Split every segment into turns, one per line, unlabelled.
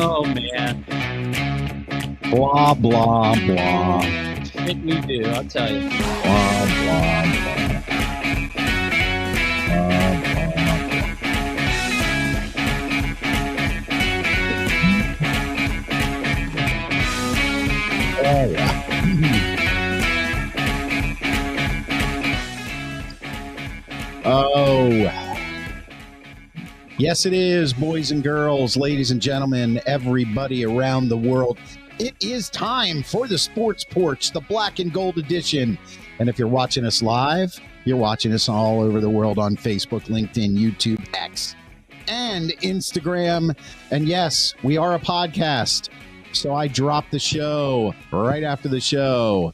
Oh, man.
Blah, blah, blah.
Shit we do, I'll tell you.
Blah, blah, blah. Oh, yeah. Oh, yes, it is, boys and girls, ladies and gentlemen, everybody around the world. It is time for the Sports Porch, the black and gold edition. And if you're watching us live, you're watching us all over the world on Facebook, LinkedIn, YouTube, X, and Instagram. And yes, we are a podcast. So I dropped the show right after the show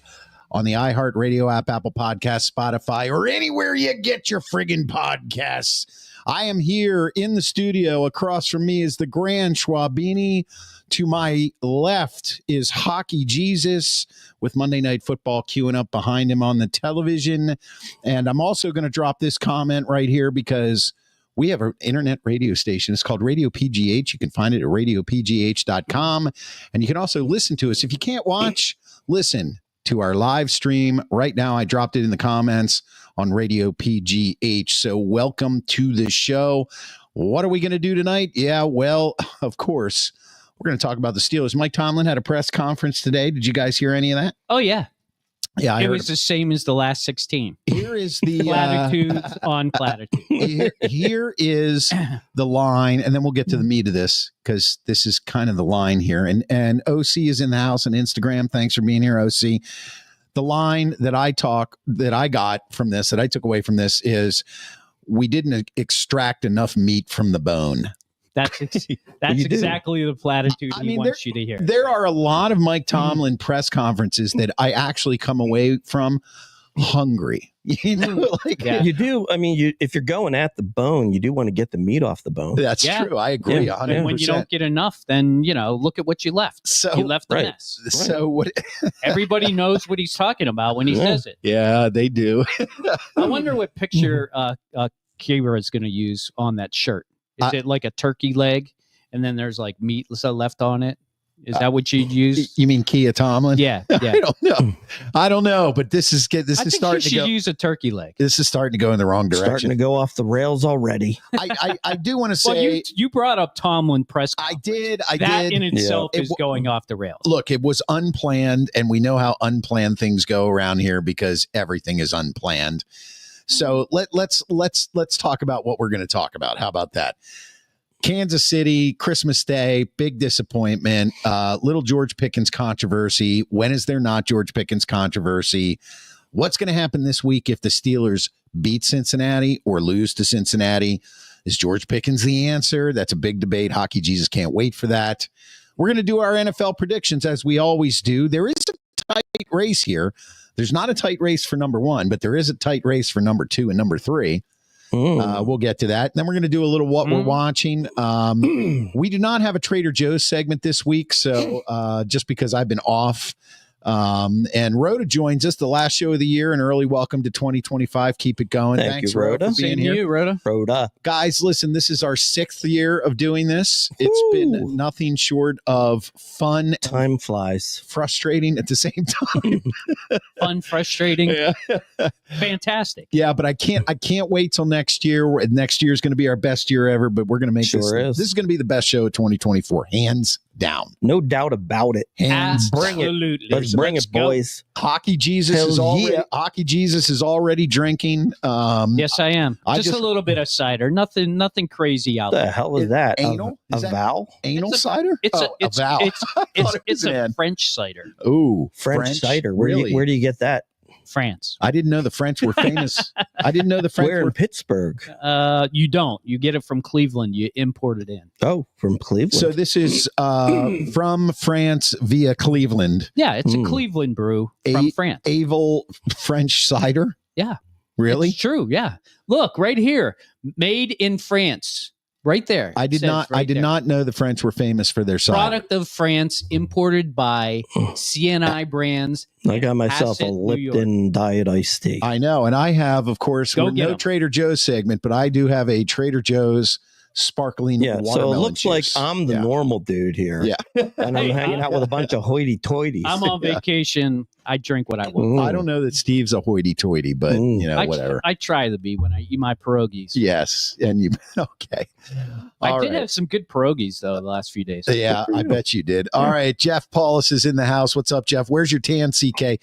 on the iHeartRadio app, Apple Podcasts, Spotify, or anywhere you get your friggin' podcasts. I am here in the studio. Across from me is the Grand Schwabini. To my left is Hockey Jesus with Monday Night Football queuing up behind him on the television. And I'm also going to drop this comment right here because we have an internet radio station. It's called Radio PGH. You can find it at radiopgh.com. And you can also listen to us. If you can't watch, listen to our live stream. Right now, I dropped it in the comments on Radio PGH. So welcome to the show. What are we going to do tonight? Yeah, well, of course, we're going to talk about the Steelers. Mike Tomlin had a press conference today. Did you guys hear any of that?
Oh, yeah.
Yeah,
it was the same as the last 16.
Here is the
platitudes on platitudes.
Here is the line, and then we'll get to the meat of this because this is kind of the line here. And OC is in the house on Instagram. Thanks for being here, OC. The line that I got from this, that I took away from this, is we didn't extract enough meat from the bone.
That's exactly the platitude he wants you to hear.
There are a lot of Mike Tomlin press conferences that I actually come away from hungry. You know,
you do. I mean, if you're going at the bone, you do want to get the meat off the bone.
That's true. I agree. 100%.
And when you don't get enough, then look at what you left.
So
you left the mess.
So what?
Everybody knows what he's talking about when he says it.
Yeah, they do.
I wonder what picture Kira is going to use on that shirt. Is it like a turkey leg, and then there's like meat left on it? Is that what you'd use?
You mean Kia Tomlin?
Yeah.
I don't know. But this is starting to go.
Use a turkey leg.
This is starting to go in the wrong direction.
Starting to go off the rails already.
I do want to say.
Well, you brought up Tomlin press conference.
I did.
That in itself is going off the rails.
Look, it was unplanned, and we know how unplanned things go around here because everything is unplanned. So let's talk about what we're going to talk about. How about that? Kansas City, Christmas Day, big disappointment. Little George Pickens controversy. When is there not George Pickens controversy? What's going to happen this week if the Steelers beat Cincinnati or lose to Cincinnati? Is George Pickens the answer? That's a big debate. Hockey Jesus can't wait for that. We're going to do our NFL predictions as we always do. There is a tight race here. There's not a tight race for number one, but there is a tight race for number two and number three. We'll get to that. Then we're going to do a little what we're watching. We do not have a Trader Joe's segment this week, so just because I've been off. And Rhoda joins us, the last show of the year, and early welcome to 2025. Keep it going.
Thanks, you, Rhoda,
for being here.
You,
Rhoda. Guys,
listen, this is our 6th year of doing this. It's been nothing short of fun.
Time flies.
Frustrating at the same time.
Fun, frustrating.
Yeah.
Fantastic.
Yeah, but I can't wait till next year. Next year is going to be our best year ever, but we're going to make this. This is going to be the best show of 2024, hands down.
No doubt about it.
Bring
it. Let's bring it, boys.
Hockey Jesus is already drinking.
Yes, I am. Just a little bit of cider. Nothing crazy out there.
What the hell is that?
Anal?
A vowel?
Anal cider?
It's
a vowel.
It's a French cider.
Ooh,
French cider. Where do you get that?
France.
I didn't know the French were famous. I didn't know the French
were in Pittsburgh.
You don't. You get it from Cleveland. You import it in.
Oh, from Cleveland.
So this is from France via Cleveland.
Yeah, it's a Cleveland brew from France.
Aval French cider?
Yeah.
Really?
It's true, yeah. Look, right here. Made in France. Right there.
I did not know the French were famous for their cider.
Product of France, imported by CNI brands.
I got myself a Lipton Diet Iced Tea.
I know, and I have, of course, no Trader Joe's segment, but I do have a Trader Joe's sparkling
Yeah,
watermelon
so it looks like
juice.
I'm the normal dude here.
Yeah.
And I'm hanging out with a bunch of hoity-toities.
I'm on vacation. I drink what I want.
I don't know that Steve's a hoity-toity, but whatever.
I try to be when I eat my pierogies.
Yes, and you okay.
I did have some good pierogies though the last few days.
Yeah, I bet you did. All right, Jeff Paulus is in the house. What's up, Jeff? Where's your tan, CK?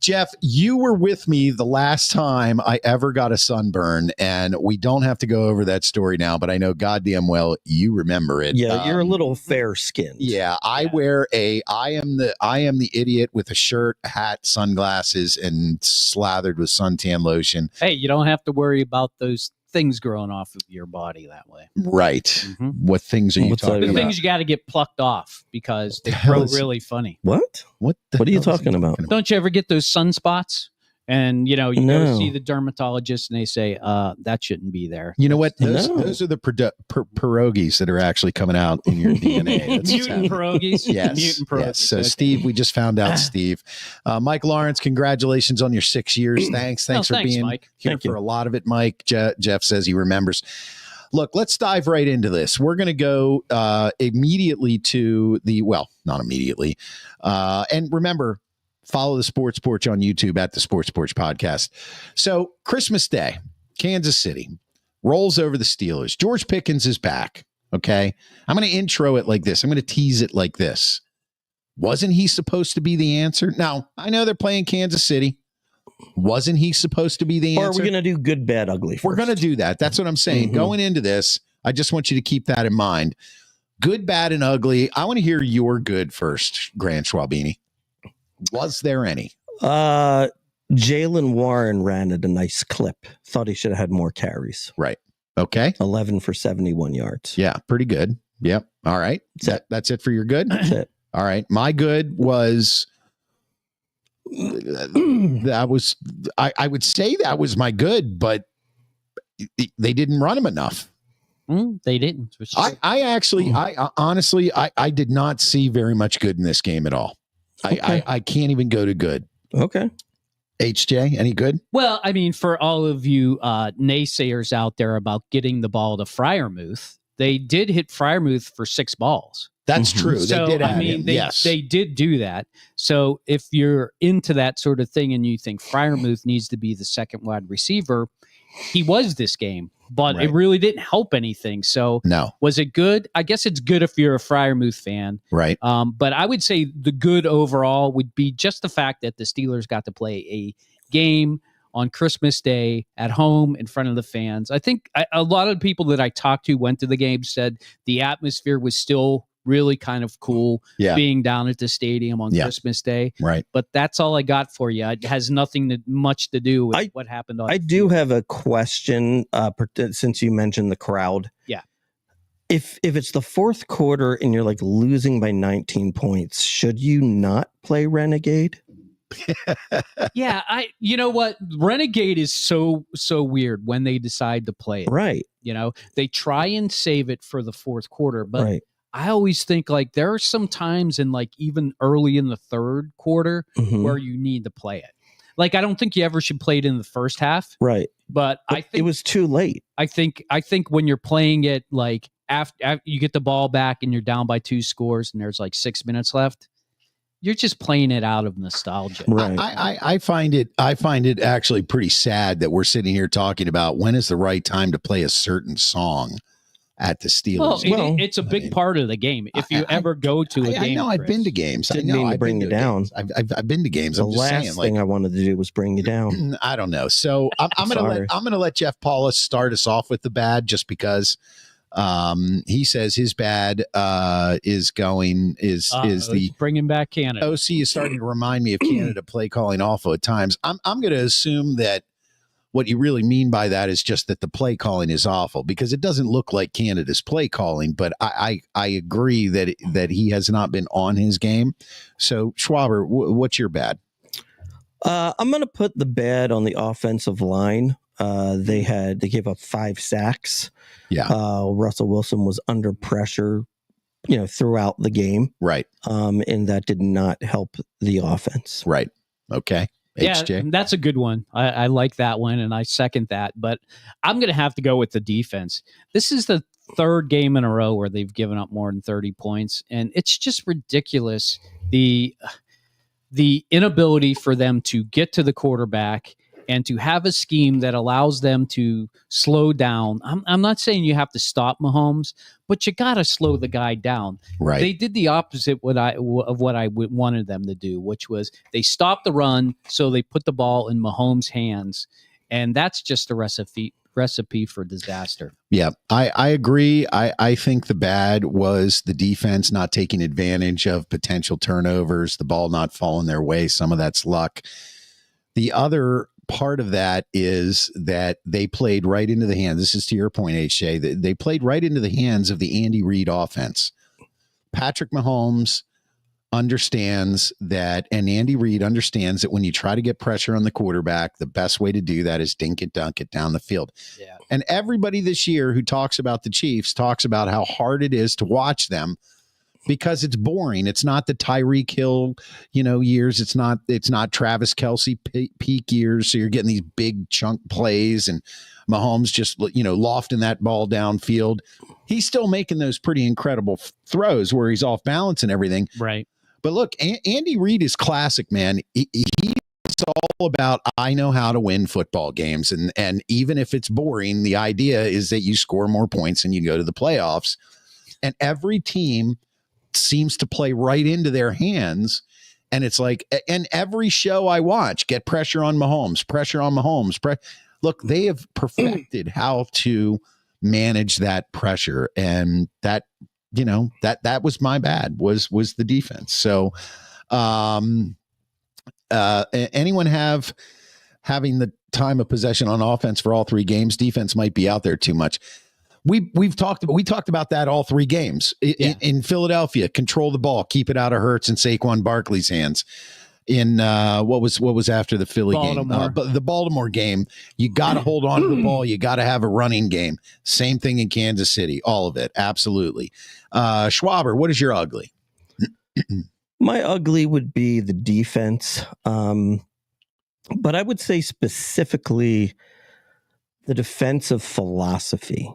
Jeff, you were with me the last time I ever got a sunburn, and we don't have to go over that story now, but I know goddamn well you remember it.
Yeah, you're a little fair-skinned.
Yeah, I am the idiot with a shirt, hat, sunglasses, and slathered with suntan lotion.
Hey, you don't have to worry about those things growing off of your body that way.
Right.
Mm-hmm.
What things are you talking
The
about?
things you got to get plucked off because they grow really funny.
What?
What
are you talking about?
Don't you ever get those sunspots? And, you go to see the dermatologist and they say, that shouldn't be there.
You know what? Those are the pierogies that are actually coming out in your DNA.
Mutant pierogies?
Yes.
Mutant pierogies.
Yes. So, Steve, we just found out, Steve. Mike Lawrence, congratulations on your 6 years. Thanks for being
Mike.
here for a lot of it, Mike. Jeff says he remembers. Look, let's dive right into this. We're going to go immediately to not immediately. And remember, follow the Sports Porch on YouTube at the Sports Porch Podcast. So Christmas Day, Kansas City rolls over the Steelers. George Pickens is back. Okay. I'm going to intro it like this. I'm going to tease it like this. Wasn't he supposed to be the answer? Now, I know they're playing Kansas City. Wasn't he supposed to be the answer?
Or are we going to do good, bad, ugly first?
We're going to do that. That's what I'm saying. Mm-hmm. Going into this, I just want you to keep that in mind. Good, bad, and ugly. I want to hear your good first, Grant Schwabini. Was there any?
Jalen Warren ran at a nice clip. Thought he should have had more carries.
Right. Okay.
11 for 71 yards.
Yeah, pretty good. Yep. All right. That's it for your good?
That's it.
All right. My good was I would say that was my good, but they didn't run him enough.
They didn't.
I honestly did not see very much good in this game at all. Okay. I can't even go to good.
Okay.
HJ, any good?
Well, I mean, for all of you naysayers out there about getting the ball to Freiermuth, they did hit Freiermuth for 6 balls.
That's true.
So,
they did.
They did do that. So if you're into that sort of thing and you think Freiermuth needs to be the second wide receiver, he was this game, but it really didn't help anything. So was it good? I guess it's good if you're a Freiermuth fan.
Right.
But I would say the good overall would be just the fact that the Steelers got to play a game on Christmas Day at home in front of the fans. I think a lot of the people that I talked to went to the game said the atmosphere was still really kind of cool being down at the stadium on Christmas Day.
Right.
But that's all I got for you. It has nothing much to do with what happened on
I do have a question since you mentioned the crowd.
Yeah.
If it's the fourth quarter and you're like losing by 19 points, should you not play Renegade?
Yeah, you know what? Renegade is so weird when they decide to play it.
Right.
They try and save it for the fourth quarter, but I always think like there are some times in like even early in the third quarter where you need to play it. Like I don't think you ever should play it in the first half.
Right.
But I think
it was too late.
I think when you're playing it like after you get the ball back and you're down by 2 scores and there's like 6 minutes left, you're just playing it out of nostalgia.
Right. I find it actually pretty sad that we're sitting here talking about when is the right time to play a certain song at the Steelers.
Well, it's a big part of the game. If you ever go to a game,
I know I've been to games.
Didn't mean to bring you down.
I've been to games.
The last thing I wanted to do was bring you down.
I don't know. So I'm gonna let Jeff Paulus start us off with the bad, just because he says his bad is
bringing back Canada.
OC is starting to remind me of Canada play calling awful at times. I'm going to assume that what you really mean by that is just that the play calling is awful, because it doesn't look like Canada's play calling. But I agree that he has not been on his game. So Schwaber, what's your bad?
I'm going to put the bad on the offensive line. They gave up 5 sacks.
Yeah.
Russell Wilson was under pressure, throughout the game.
Right.
And that did not help the offense.
Right. Okay. HJ?
Yeah, that's a good one. I like that one, and I second that. But I'm going to have to go with the defense. This is the third game in a row where they've given up more than 30 points, and it's just ridiculous. The inability for them to get to the quarterback and to have a scheme that allows them to slow down. I'm not saying you have to stop Mahomes, but you got to slow the guy down.
Right.
They did the opposite of what I wanted them to do, which was they stopped the run, so they put the ball in Mahomes' hands, and that's just a recipe for disaster.
Yeah, I agree. I think the bad was the defense not taking advantage of potential turnovers, the ball not falling their way. Some of that's luck. The other part of that is that they played right into the hands. This is to your point, HJ. They played right into the hands of the Andy Reid offense. Patrick Mahomes understands that, and Andy Reid understands that when you try to get pressure on the quarterback, the best way to do that is dunk it down the field.
Yeah.
And everybody this year who talks about the Chiefs talks about how hard it is to watch them because it's boring. It's not the Tyreek Hill, years. It's not Travis Kelce peak years. So you're getting these big chunk plays and Mahomes just, lofting that ball downfield. He's still making those pretty incredible throws where he's off balance and everything.
Right.
But look, Andy Reid is classic, man. He's all about, I know how to win football games. And even if it's boring, the idea is that you score more points and you go to the playoffs. And every team seems to play right into their hands. And it's like, and every show I watch, get pressure on Mahomes. Look, they have perfected how to manage that pressure. And that, that was my bad, was the defense. So anyone having the time of possession on offense for all three games? Defense might be out there too much. We talked about that all three games in Philadelphia. Control the ball, keep it out of Hurts and Saquon Barkley's hands. In what was after the Philly game, the Baltimore game, you got to hold on to the ball. You got to have a running game. Same thing in Kansas City. All of it, absolutely. Schwaber, what is your ugly?
My ugly would be the defense, but I would say specifically the defensive philosophy,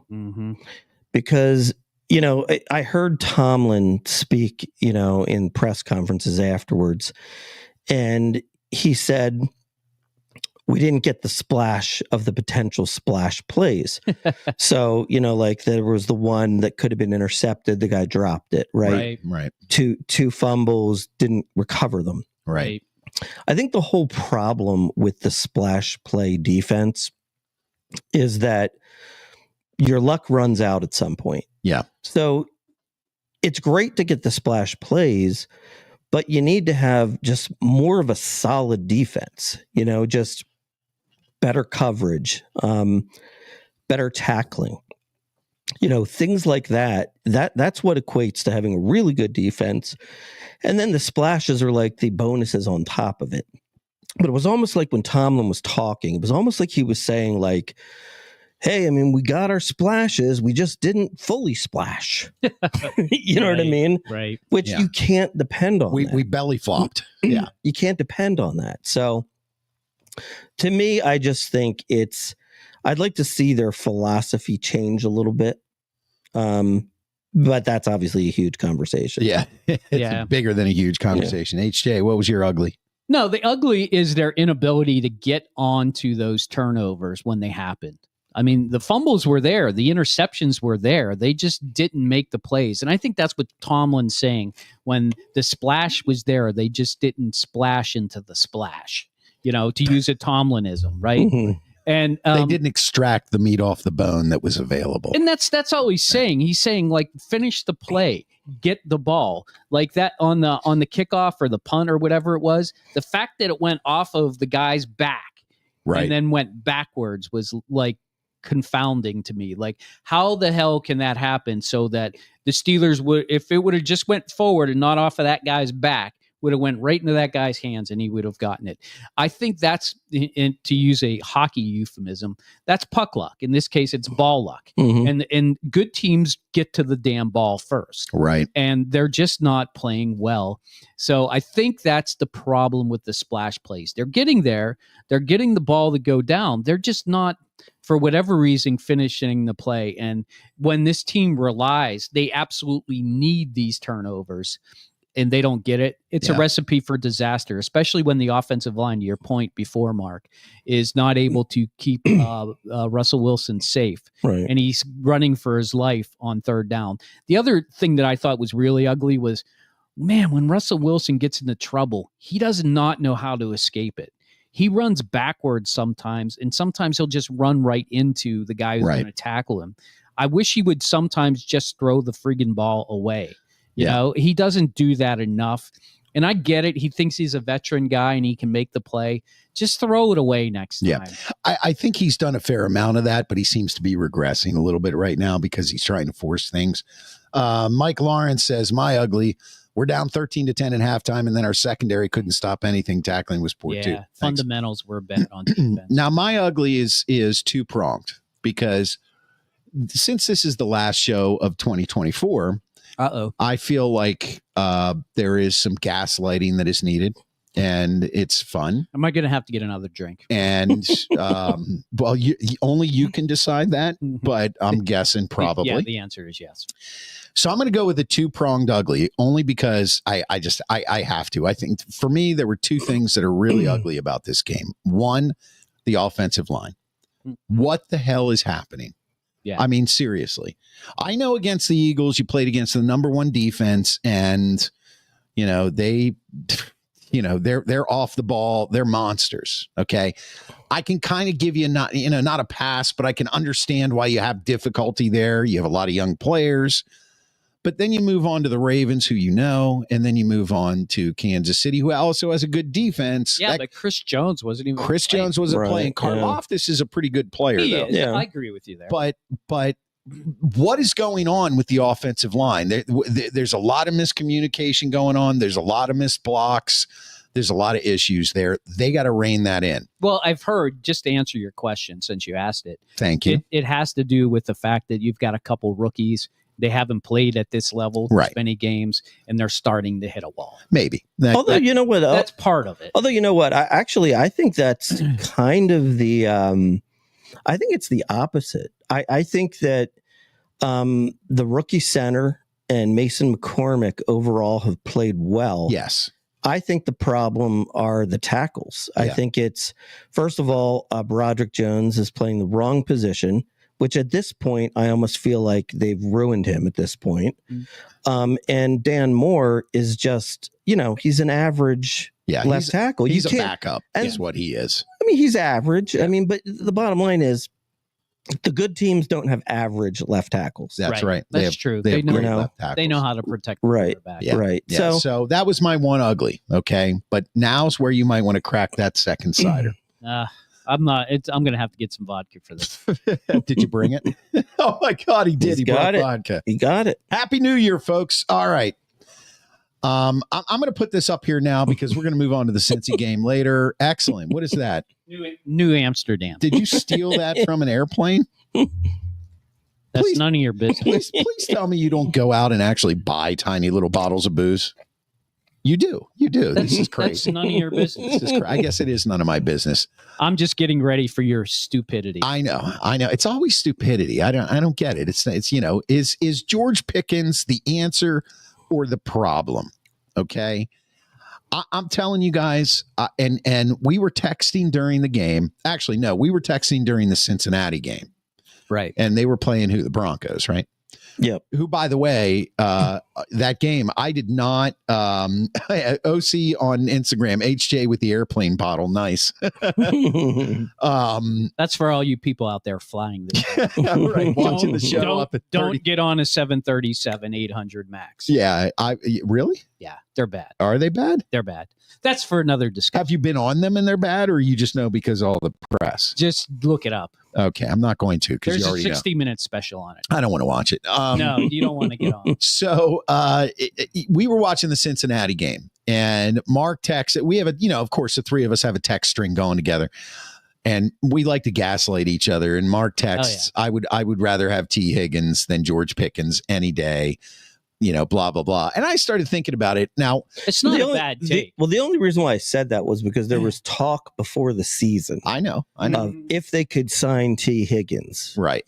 because I heard Tomlin speak, in press conferences afterwards, and he said we didn't get the splash of the potential splash plays. So, like there was the one that could have been intercepted, the guy dropped it, right?
Right.
Two fumbles, didn't recover them.
Right.
I think the whole problem with the splash play defense is that your luck runs out at some point.
Yeah.
So it's great to get the splash plays, but you need to have just more of a solid defense, just better coverage, better tackling, things like that. That's what equates to having a really good defense. And then the splashes are like the bonuses on top of it. But it was almost like when Tomlin was talking, it was almost like he was saying like, hey, we got our splashes. We just didn't fully splash. You know what I mean?
Right.
Which you can't depend on.
We belly flopped. Yeah.
You can't depend on that. So to me, I just think I'd like to see their philosophy change a little bit. But that's obviously a huge conversation.
Yeah. It's bigger than a huge conversation. Yeah. HJ, what was your ugly?
No, the ugly is their inability to get onto those turnovers when they happened. The fumbles were there. The interceptions were there. They just didn't make the plays. And I think that's what Tomlin's saying. When the splash was there, they just didn't splash into the splash, to use a Tomlinism, right? Mm-hmm. And
they didn't extract the meat off the bone that was available.
And that's all he's saying. He's saying, like, finish the play, get the ball. Like that on the kickoff or the punt or whatever it was. The fact that it went off of the guy's back and then went backwards was like confounding to me. Like, how the hell can that happen so that the Steelers would, if it would have just went forward and not off of that guy's back, would have went right into that guy's hands and he would have gotten it. I think that's, to use a hockey euphemism, that's puck luck. In this case, it's ball luck. And good teams get to the damn ball first.
Right.
And they're just not playing well. So I think that's the problem with the splash plays. They're getting there. They're getting the ball to go down. They're just not, for whatever reason, finishing the play. And when this team relies, they absolutely need these turnovers, and they don't get it. It's a recipe for disaster, especially when the offensive line, to your point before, Mark, is not able to keep Russell Wilson safe.
Right.
And he's running for his life on third down. The other thing that I thought was really ugly was, man, when Russell Wilson gets into trouble, he does not know how to escape it. He runs backwards sometimes, and sometimes he'll just run right into the guy who's going to tackle him. I wish he would sometimes just throw the friggin' ball away. You know, he doesn't do that enough. And I get it. He thinks he's a veteran guy and he can make the play. Just throw it away next time.
Yeah, I think he's done a fair amount of that, but he seems to be regressing a little bit right now because he's trying to force things. Mike Lawrence says, my ugly, we're down 13-10 at halftime, and then our secondary couldn't stop anything. Tackling was poor too.
Fundamentals were bad on defense.
Now, my ugly is two-pronged because since this is the last show of 2024, I feel like there is some gaslighting that is needed, and it's fun.
Am I going to have to get another drink?
And well, only you can decide that, but I'm guessing probably.
Yeah, the answer is yes.
So I'm going to go with a two-pronged ugly, only because I have to. I think for me, there were two things that are really ugly about this game. One, the offensive line. What the hell is happening?
Yeah.
I mean, seriously. I know against the Eagles, you played against the number one defense, and they're off the ball. They're monsters. Okay. I can kind of give you not a pass, but I can understand why you have difficulty there. You have a lot of young players. But then you move on to the Ravens, who and then you move on to Kansas City, who also has a good defense.
Yeah, but Chris Jones wasn't even
Chris
playing.
Jones wasn't playing. Karlaftis is a pretty good player,
He
though.
is. Yeah. I agree with you there.
But what is going on with the offensive line? There's a lot of miscommunication going on. There's a lot of missed blocks. There's a lot of issues there. They got to rein that in.
Well, I've heard, just to answer your question since you asked it.
Thank you.
It has to do with the fact that you've got a couple rookies. They haven't played at this level for many games, and they're starting to hit a wall.
Maybe.
You know what?
That's part of it.
Although, you know what? I think that's kind of the I think it's the opposite. I think that the rookie center and Mason McCormick overall have played well.
Yes.
I think the problem are the tackles. I think it's, first of all, Broderick Jones is playing the wrong position, which at this point, I almost feel like they've ruined him at this point. And Dan Moore is just, he's an average left tackle.
He's a backup is what he is.
I mean, he's average. Yeah. I mean, but the bottom line is the good teams don't have average left tackles.
That's right.
That's true. They know how to protect the quarterback.
Yeah. Right.
Yeah. So that was my one ugly. Okay. But now's where you might want to crack that second cider.
I'm not. I'm going to have to get some vodka for this.
Did you bring it? Oh my God, he did. He brought vodka.
He got it.
Happy New Year, folks. All right. I'm going to put this up here now because we're going to move on to the Cincy game later. Excellent. What is that?
New Amsterdam.
Did you steal that from an airplane?
That's none of your business.
Please tell me you don't go out and actually buy tiny little bottles of booze. You do. This is crazy.
That's none of your business.
I guess it is none of my business.
I'm just getting ready for your stupidity.
I know. It's always stupidity. I don't get it. It's is George Pickens the answer or the problem? Okay. I'm telling you guys, and we were texting during the game. Actually, no, we were texting during the Cincinnati game.
Right.
And they were playing the Broncos, right?
Yep.
Who, by the way, that game, I did not, OC on Instagram, HJ with the airplane bottle. Nice.
That's for all you people out there flying this.
Right, watching the show up at 30.
Don't get on a 737-800 MAX.
Yeah. Really?
Yeah, they're bad.
Are they bad?
They're bad. That's for another discussion.
Have you been on them and they're bad, or you just know because of all the press?
Just look it up.
Okay, I'm not going to because you already know.
There's a 60-minute special on it.
I don't want to watch it.
No, you don't want to get on.
So we were watching the Cincinnati game, And Mark texts. We have of course, the three of us have a text string going together. And we like to gaslight each other. And Mark texts, I would rather have T. Higgins than George Pickens any day, blah, blah, blah. And I started thinking about it. Now,
it's not a bad take.
The only reason why I said that was because there was talk before the season.
I know.
If they could sign T. Higgins,
right.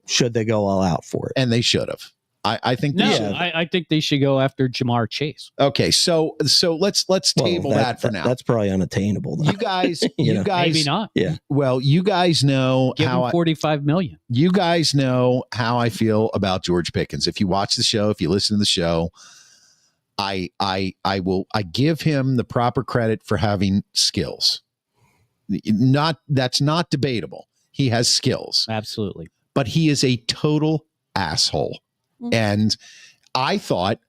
Should they go all out for it?
And they should have. I think
I think they should go after Jamar Chase.
Okay, so let's table that for now.
That's probably unattainable, though.
You guys,
maybe not.
Yeah.
Well, you guys know
Give him $45 million.
You guys know how I feel about George Pickens. If you watch the show, if you listen to the show, I give him the proper credit for having skills. That's not debatable. He has skills.
Absolutely.
But he is a total asshole. And I thought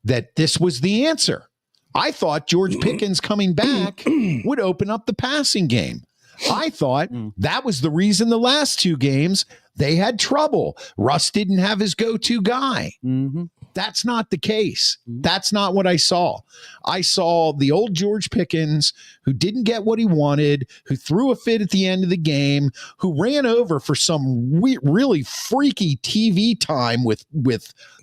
that this was the answer. I thought George Pickens coming back would open up the passing game. I thought that was the reason the last two games they had trouble. Russ didn't have his go-to guy. Mm-hmm. That's not the case. That's not what I saw. I saw the old George Pickens who didn't get what he wanted, who threw a fit at the end of the game, who ran over for some really freaky TV time with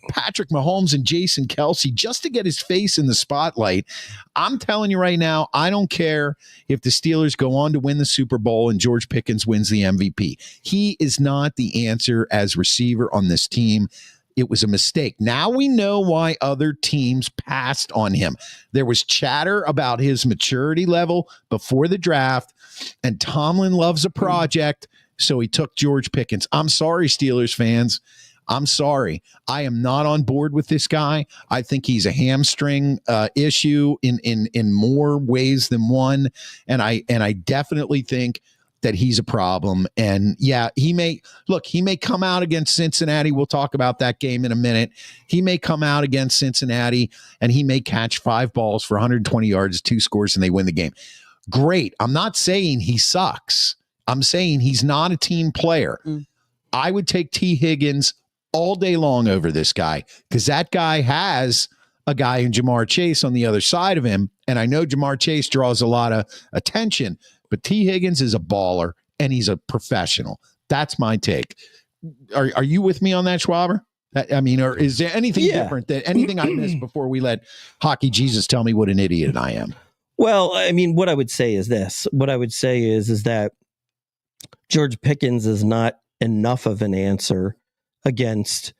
Patrick Mahomes and Jason Kelce just to get his face in the spotlight. I'm telling you right now, I don't care if the Steelers go on to win the Super Bowl and George Pickens wins the MVP. He is not the answer as receiver on this team. It was a mistake. Now we know why other teams passed on him. There was chatter about his maturity level before the draft, and Tomlin loves a project, so he took George Pickens. I'm sorry, Steelers fans. I'm sorry. I am not on board with this guy. I think he's a hamstring issue in more ways than one, and I definitely think that he's a problem. And yeah, he may come out against Cincinnati. We'll talk about that game in a minute. He may come out against Cincinnati and he may catch 5 balls for 120 yards, 2 scores, and they win the game. Great. I'm not saying he sucks. I'm saying he's not a team player. I would take T. Higgins all day long over this guy because that guy has a guy in Jamar Chase on the other side of him. And I know Jamar Chase draws a lot of attention, but T. Higgins is a baller, and he's a professional. That's my take. Are you with me on that, Schwaber? Or is there anything different, anything I missed before we let Hockey Jesus tell me what an idiot I am?
Well, what I would say is this. What I would say is that George Pickens is not enough of an answer against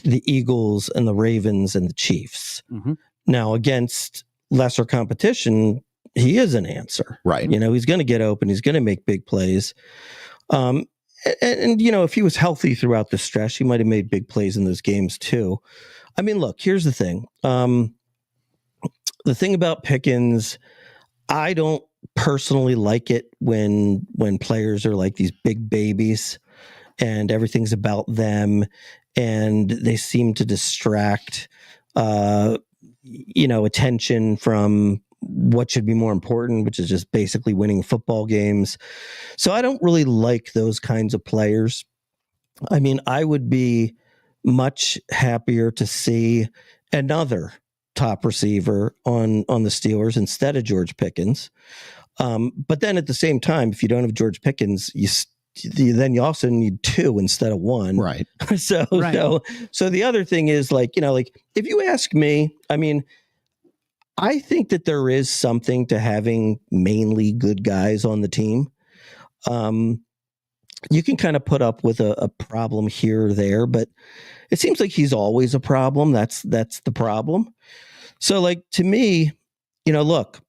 the Eagles and the Ravens and the Chiefs. Mm-hmm. Now, against lesser competition, he is an answer,
right?
He's going to get open. He's going to make big plays. And if he was healthy throughout the stretch, he might have made big plays in those games too. Look, here's the thing. The thing about Pickens, I don't personally like it when players are like these big babies and everything's about them and they seem to distract, attention from what should be more important, which is just basically winning football games. So I don't really like those kinds of players. I would be much happier to see another top receiver on the Steelers instead of George Pickens. But then at the same time, if you don't have George Pickens, then you also need 2 instead of 1.
Right.
So the other thing is if you ask me, I think that there is something to having mainly good guys on the team. You can kind of put up with a problem here or there, but it seems like he's always a problem. That's the problem. So to me, look,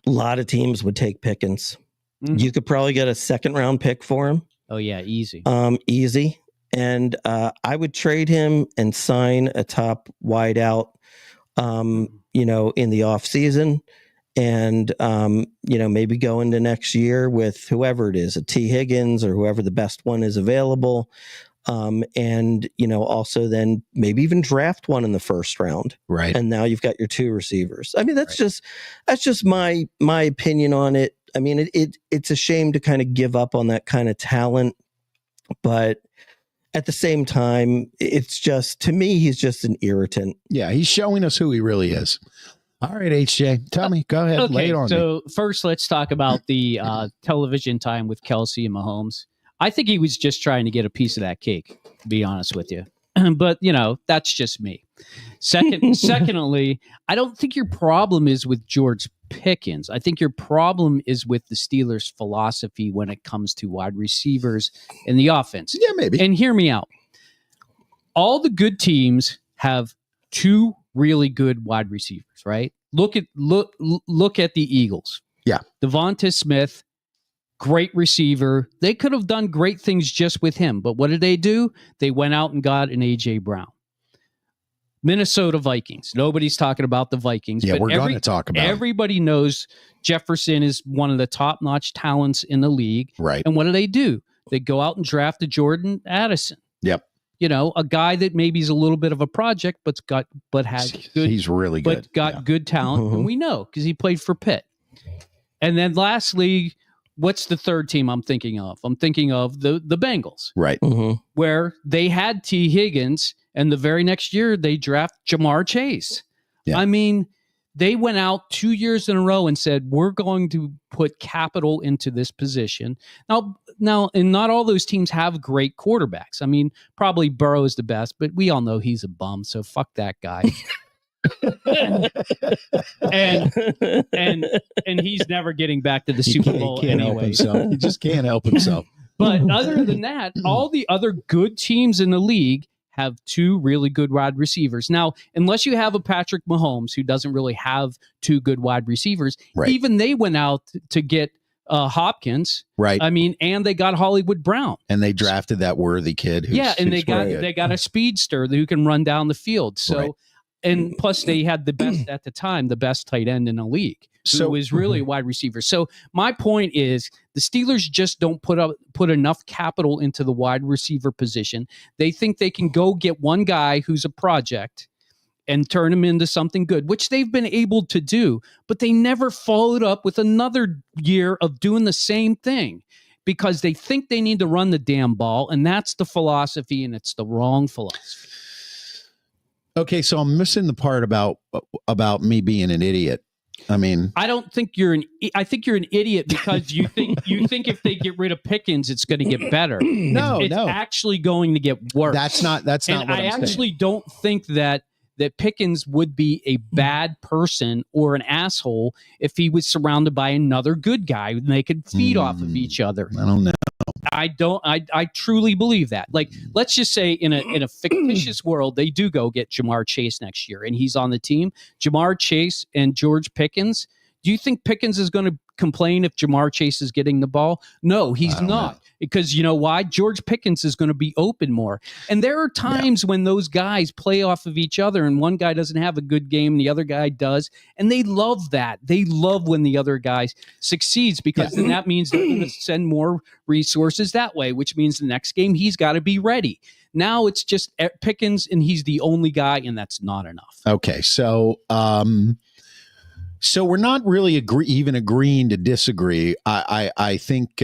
a lot of teams would take Pickens. Mm-hmm. You could probably get a 2nd round pick for him.
Oh yeah. Easy.
Easy. And I would trade him and sign a top wideout, in the off season and, maybe go into next year with whoever it is, a T. Higgins or whoever the best one is available. Also then maybe even draft one in the 1st round.
Right.
And now you've got your 2 receivers. That's just my opinion on it. It's a shame to kind of give up on that kind of talent, but at the same time, it's just, to me, he's just an irritant.
Yeah, he's showing us who he really is. All right, HJ, tell me. Go ahead. Lay it on me.
So first, let's talk about the television time with Kelsey and Mahomes. I think he was just trying to get a piece of that cake, to be honest with you. But, that's just me. Secondly, I don't think your problem is with George Pickens. I think your problem is with the Steelers' philosophy when it comes to wide receivers in the offense.
Yeah, maybe.
And hear me out. All the good teams have two really good wide receivers, right? Look at the Eagles.
Yeah.
Devonta Smith, great receiver. They could have done great things just with him, but what did they do? They went out and got an A.J. Brown. Minnesota Vikings. Nobody's talking about the Vikings.
Yeah,
but
we're going to talk about
everybody knows Jefferson is one of the top-notch talents in the league.
Right.
And what do? They go out and draft a Jordan Addison.
Yep.
A guy that maybe is a little bit of a project,
he's really good.
But got good talent, and we know because he played for Pitt. And then lastly, what's the third team I'm thinking of? I'm thinking of the Bengals,
right?
Where they had T. Higgins, and the very next year they draft Jamar Chase.
Yeah.
I mean, they went out 2 years in a row and said, we're going to put capital into this position. Now, and not all those teams have great quarterbacks. I mean, probably Burrow is the best, but we all know he's a bum, so fuck that guy. and he's never getting back to the Super Bowl anyway.
He just can't help himself.
But other than that, all the other good teams in the league have two really good wide receivers. Now, unless you have a Patrick Mahomes who doesn't really have two good wide receivers, even they went out to get Hopkins.
Right.
I mean, and they got Hollywood Brown.
And they drafted that worthy kid.
And they got a speedster who can run down the field. So, and plus they had the best at the time, the best tight end in the league. Who was really a wide receiver. So my point is the Steelers just don't put enough capital into the wide receiver position. They think they can go get one guy who's a project and turn him into something good, which they've been able to do, but they never followed up with another year of doing the same thing because they think they need to run the damn ball, and that's the philosophy, and it's the wrong philosophy.
Okay, so I'm missing the part about me being an idiot. I mean,
I don't think I think you're an idiot because you think if they get rid of Pickens, it's going to get better. It's actually going to get worse.
That's not what I'm saying.
I actually don't think that Pickens would be a bad person or an asshole if he was surrounded by another good guy and they could feed off of each other.
I don't know.
I truly believe that. Like, let's just say in a fictitious world, they do go get Jamar Chase next year and he's on the team. Jamar Chase and George Pickens. Do you think Pickens is going to complain if Jamar Chase is getting the ball? No, he's not. Because you know why? George Pickens is going to be open more. And there are times when those guys play off of each other and one guy doesn't have a good game and the other guy does. And they love that. They love when the other guy succeeds because then that means they're going to send more resources that way, which means the next game he's got to be ready. Now it's just Pickens and he's the only guy, and that's not enough.
Okay, so we're not really even agreeing to disagree. I think.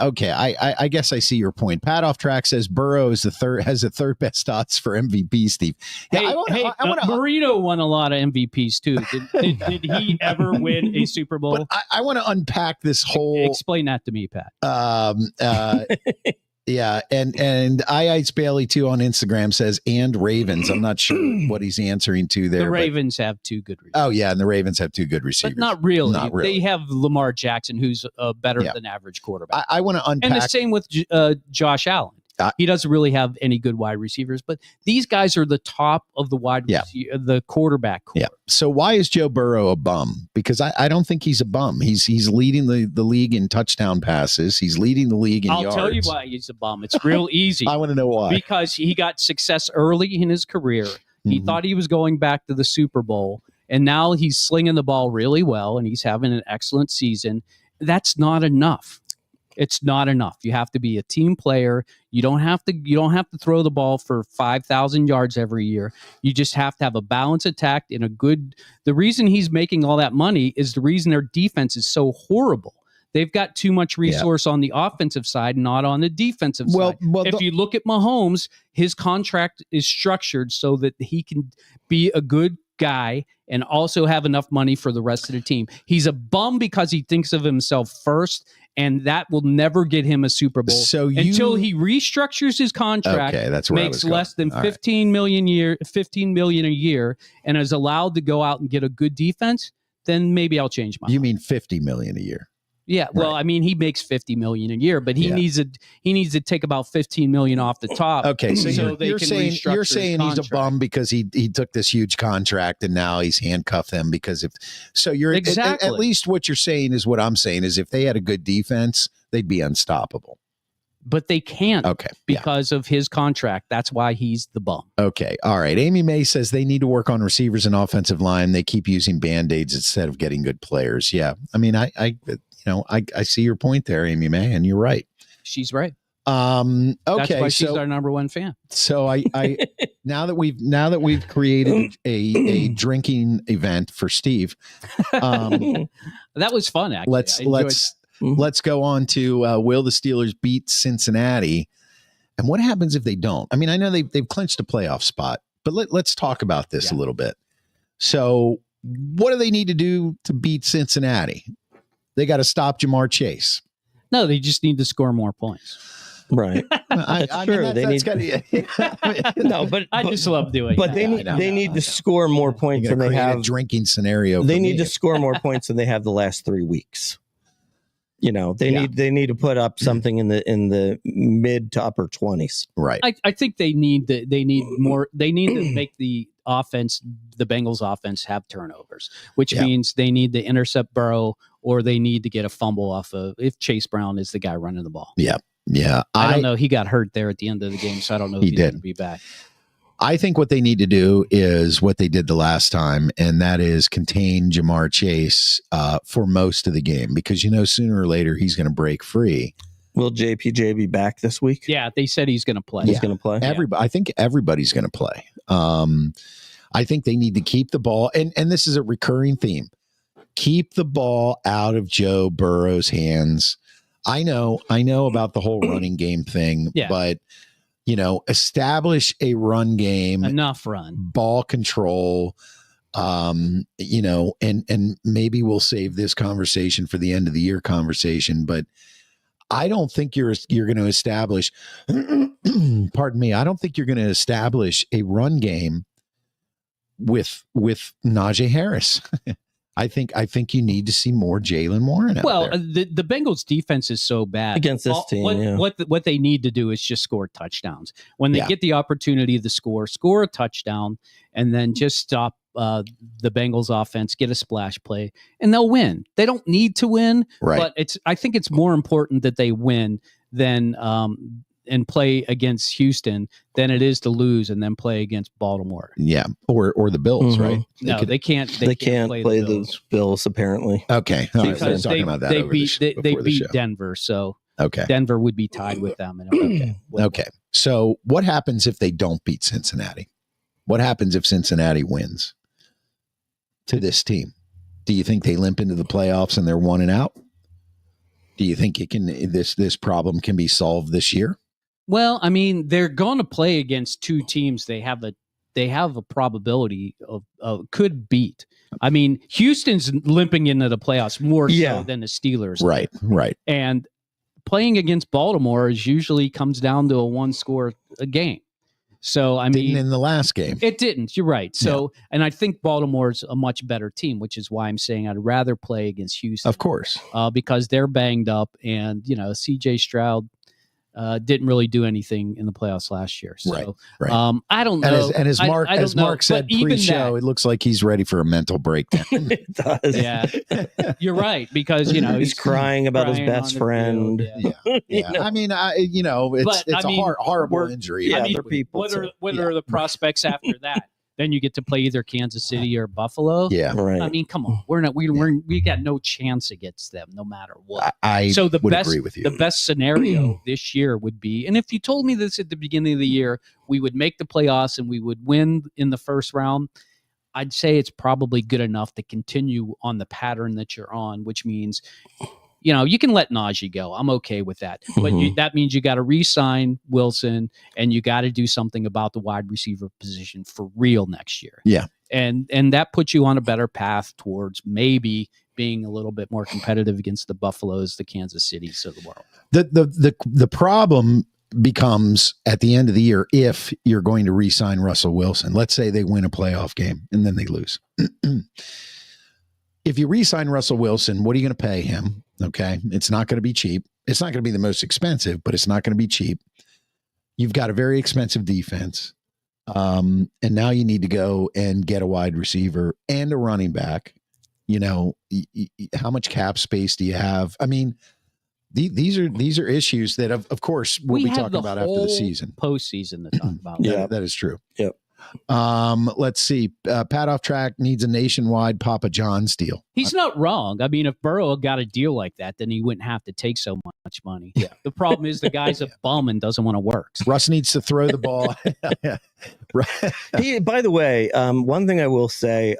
Okay, I guess I see your point. Pat Off Track says Burrow is has the third best odds for MVP. Steve,
Marino won a lot of MVPs too. Did he ever win a Super Bowl?
But I want to unpack this whole.
Explain that to me, Pat.
Yeah, and Ice Bailey too on Instagram says and Ravens. I'm not sure what he's answering to there.
The Ravens have two good receivers.
Oh yeah, and the Ravens have two good receivers.
But not really. They have Lamar Jackson, who's a better than average quarterback.
I want to unpack.
And the same with Josh Allen. He doesn't really have any good wide receivers, but these guys are the top of the the quarterback core.
Yeah. So why is Joe Burrow a bum? Because I don't think he's a bum. He's leading the league in touchdown passes. He's leading the league in yards.
I'll tell you why he's a bum. It's real easy.
I want to know why.
Because he got success early in his career. He thought he was going back to the Super Bowl, and now he's slinging the ball really well, and he's having an excellent season. That's not enough. It's not enough. You have to be a team player. You don't have to throw the ball for 5,000 yards every year. You just have to have a balanced attack and the reason he's making all that money is the reason their defense is so horrible. They've got too much resource on the offensive side, not on the defensive side. If you look at Mahomes, his contract is structured so that he can be a good guy and also have enough money for the rest of the team. He's a bum because he thinks of himself first, and that will never get him a Super Bowl until he restructures his contract.
Okay, that's where
makes less than $15 million a year, and is allowed to go out and get a good defense. Then maybe I'll change my mind.
You mean $50 million a year?
Yeah, well, I mean, he makes $50 million a year, but he needs to take about $15 million off the top.
Okay, so you're saying he's a bum because he took this huge contract and now he's handcuffed them because you're exactly. At least what you're saying is what I'm saying is if they had a good defense, they'd be unstoppable.
But they can't because of his contract. That's why he's the bum. Okay.
All right. Amy May says they need to work on receivers and offensive line. They keep using Band-Aids instead of getting good players. Yeah. I mean, I see your point there, Amy May, and you're right.
She's right.
Okay.
That's why she's our number one fan.
So I now that we've created a drinking event for Steve,
that was fun. Actually,
let's go on to will the Steelers beat Cincinnati, and what happens if they don't? I mean, I know they've clinched a playoff spot, but let's talk about this a little bit. So, what do they need to do to beat Cincinnati? They got to stop Jamar Chase.
No, they just need to score more points.
Right.
That's true.
I just love doing
but
that.
They need to score more points than they have.
A drinking scenario.
They need to score more points than they have the last 3 weeks. You know, they need to put up something in the mid to upper 20s.
Right.
I think they need to make the offense, the Bengals offense, have turnovers, which means they need to intercept Burrow or they need to get a fumble off of if Chase Brown is the guy running the ball.
Yeah. Yeah.
I don't know. He got hurt there at the end of the game, so I don't know if he's going to be back.
I think what they need to do is what they did the last time, and that is contain Jamar Chase for most of the game because, sooner or later he's going to break free.
Will JPJ be back this week?
Yeah, they said he's going to play.
He's going to play?
I think everybody's going to play. I think they need to keep the ball, and this is a recurring theme. Keep the ball out of Joe Burrow's hands. I know about the whole running game thing, but establish a run game,
enough run,
ball control, and maybe we'll save this conversation for the end of the year conversation, but I don't think you're going to establish, pardon me. I don't think you're going to establish a run game with Najee Harris. I think you need to see more Jalen Warren out there.
The Bengals defense is so bad
against this team.
What they need to do is just score touchdowns. When they get the opportunity to score a touchdown, and then just stop the Bengals offense, get a splash play, and they'll win. They don't need to win, but I think it's more important that they win than and play against Houston than it is to lose and then play against Baltimore.
Yeah, or the Bills, right?
They can't
play those Bills apparently.
Okay,
because they beat Denver, so Denver would be tied with them.
Okay, so what happens if they don't beat Cincinnati? What happens if Cincinnati wins to this team? Do you think they limp into the playoffs and they're 1-out? Do you think this problem can be solved this year?
Well, I mean, they're going to play against two teams they have a probability of could beat. I mean, Houston's limping into the playoffs more so than the Steelers.
Right.
And playing against Baltimore usually comes down to a one-score game. So, I mean,
didn't in the last game.
It didn't. You're right. So, and I think Baltimore's a much better team, which is why I'm saying I'd rather play against Houston.
Of course.
Because they're banged up and, CJ Stroud didn't really do anything in the playoffs last year. So,
right.
I don't know.
And as Mark said pre-show, it looks like he's ready for a mental breakdown.
It does.
Yeah. You're right. Because,
he's crying about his best friend.
Yeah. I mean, it's a horrible injury.
Yeah,
other
people.
What are the prospects after that? Then you get to play either Kansas City or Buffalo.
Yeah,
right.
I mean, come on, we got no chance against them, no matter what.
I would agree with you.
The best scenario this year would be, and if you told me this at the beginning of the year, we would make the playoffs and we would win in the first round, I'd say it's probably good enough to continue on the pattern that you're on, which means you can let Najee go. I'm okay with that. But that means you got to re-sign Wilson, and you got to do something about the wide receiver position for real next year.
Yeah.
And that puts you on a better path towards maybe being a little bit more competitive against the Buffaloes, the Kansas Cities of the world.
The problem becomes at the end of the year, if you're going to re-sign Russell Wilson, let's say they win a playoff game and then they lose. If you re-sign Russell Wilson, what are you going to pay him? Okay. It's not going to be cheap. It's not going to be the most expensive, but it's not going to be cheap. You've got a very expensive defense. And now you need to go and get a wide receiver and a running back. How much cap space do you have? I mean, these are issues that of course we'll be talking about after the season.
Postseason to talk about.
Yeah, that is true.
Yep.
Let's see. Pat Off Track needs a nationwide Papa John's deal.
He's not wrong. I mean, if Burrow got a deal like that, then he wouldn't have to take so much money. Yeah. The problem is the guy's a bum and doesn't want to work.
Russ needs to throw the ball.
By the way, one thing I will say,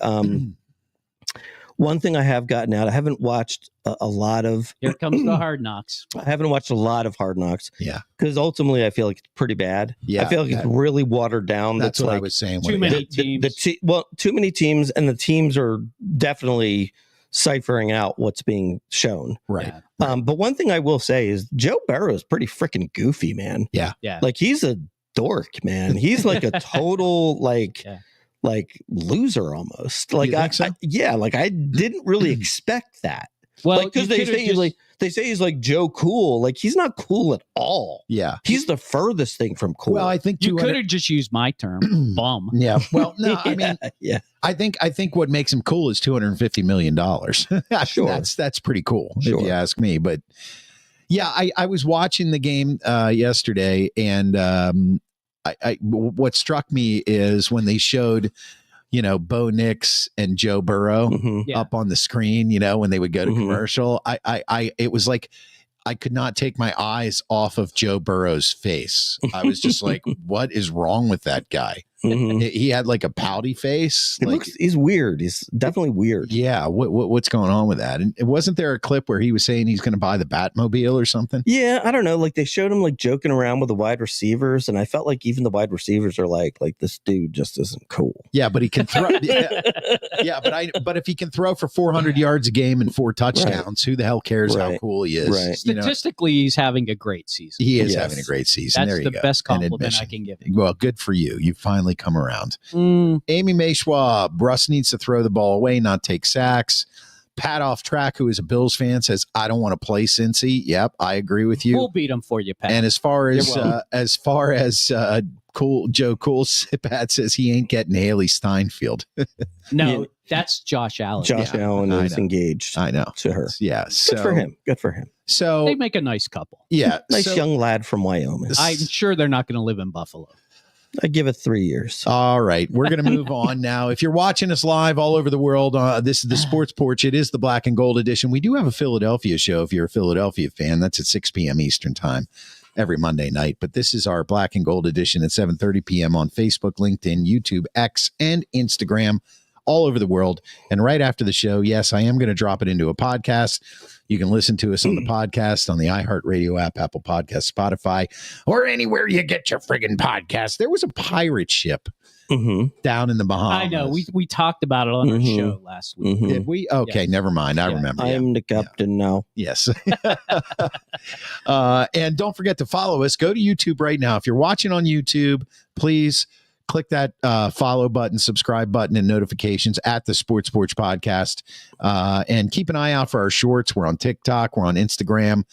one thing I have gotten out, I haven't watched a lot of.
Here comes the Hard Knocks.
I haven't watched a lot of Hard Knocks.
Yeah.
Because ultimately I feel like it's pretty bad. Yeah. I feel like it's really watered down.
That's what I was saying.
Too many teams.
Too many teams, and the teams are definitely ciphering out what's being shown.
Right.
But one thing I will say is Joe Burrow is pretty freaking goofy, man.
Yeah.
Yeah.
Like he's a dork, man. He's like a total like loser almost. Like I didn't really expect that.
Well,
because they say he's like Joe Cool. Like he's not cool at all.
Yeah,
he's the furthest thing from cool.
Well, I think
you could have just used my term, bum.
Yeah. Well, no, I mean, I think what makes him cool is $250 million. Sure, that's pretty cool if you ask me. But yeah, I was watching the game yesterday, and what struck me is when they showed, Bo Nix and Joe Burrow up on the screen, when they would go to commercial, it was like, I could not take my eyes off of Joe Burrow's face. I was just like, what is wrong with that guy? He had like a pouty face.
He's weird. He's definitely weird.
Yeah. What's going on with that? And wasn't there a clip where he was saying he's going to buy the Batmobile or something?
Yeah. I don't know. Like they showed him like joking around with the wide receivers. And I felt like even the wide receivers are like this dude just isn't cool.
Yeah. But he can throw. But if he can throw for 400 yards a game and 4 touchdowns, who the hell cares how cool he is?
Right.
Statistically, he's having a great season.
He is having a great season.
That's
there you
the
go.
best compliment I can give him.
Well, good for you. You finally come around. Amy May Schwab, Russ needs to throw the ball away, not take sacks. Pat Off Track, who is a Bills fan, says, I don't want to play Cincy. Yep, I agree with you.
We'll beat him for you, Pat.
And as far as Cool Joe Cool, Pat says he ain't getting Haley Steinfeld.
No, that's Josh Allen.
Josh Allen is engaged.
I know.
To her.
Yeah. So,
Good for him.
So
they make a nice couple.
Yeah.
Nice young lad from Wyoming.
I'm sure they're not going to live in Buffalo.
I give it 3 years.
All right. We're going to move on now. If you're watching us live all over the world, this is the Sports Porch. It is the Black and Gold edition. We do have a Philadelphia show. If you're a Philadelphia fan, that's at 6 p.m. Eastern time every Monday night. But this is our Black and Gold edition at 7:30 p.m. on Facebook, LinkedIn, YouTube, X, and Instagram all over the world. And right after the show, yes, I am going to drop it into a podcast. You can listen to us on the podcast, on the iHeartRadio app, Apple Podcasts, Spotify, or anywhere you get your friggin' podcast. There was a pirate ship down in the Bahamas.
I know. We talked about it on our show last week.
Did we? Okay, never mind. I remember.
I'm the captain now.
Yes. And don't forget to follow us. Go to YouTube right now. If you're watching on YouTube, please click that follow button, subscribe button, and notifications at the Sports Porch Podcast. And keep an eye out for our shorts. We're on TikTok. We're on Instagram.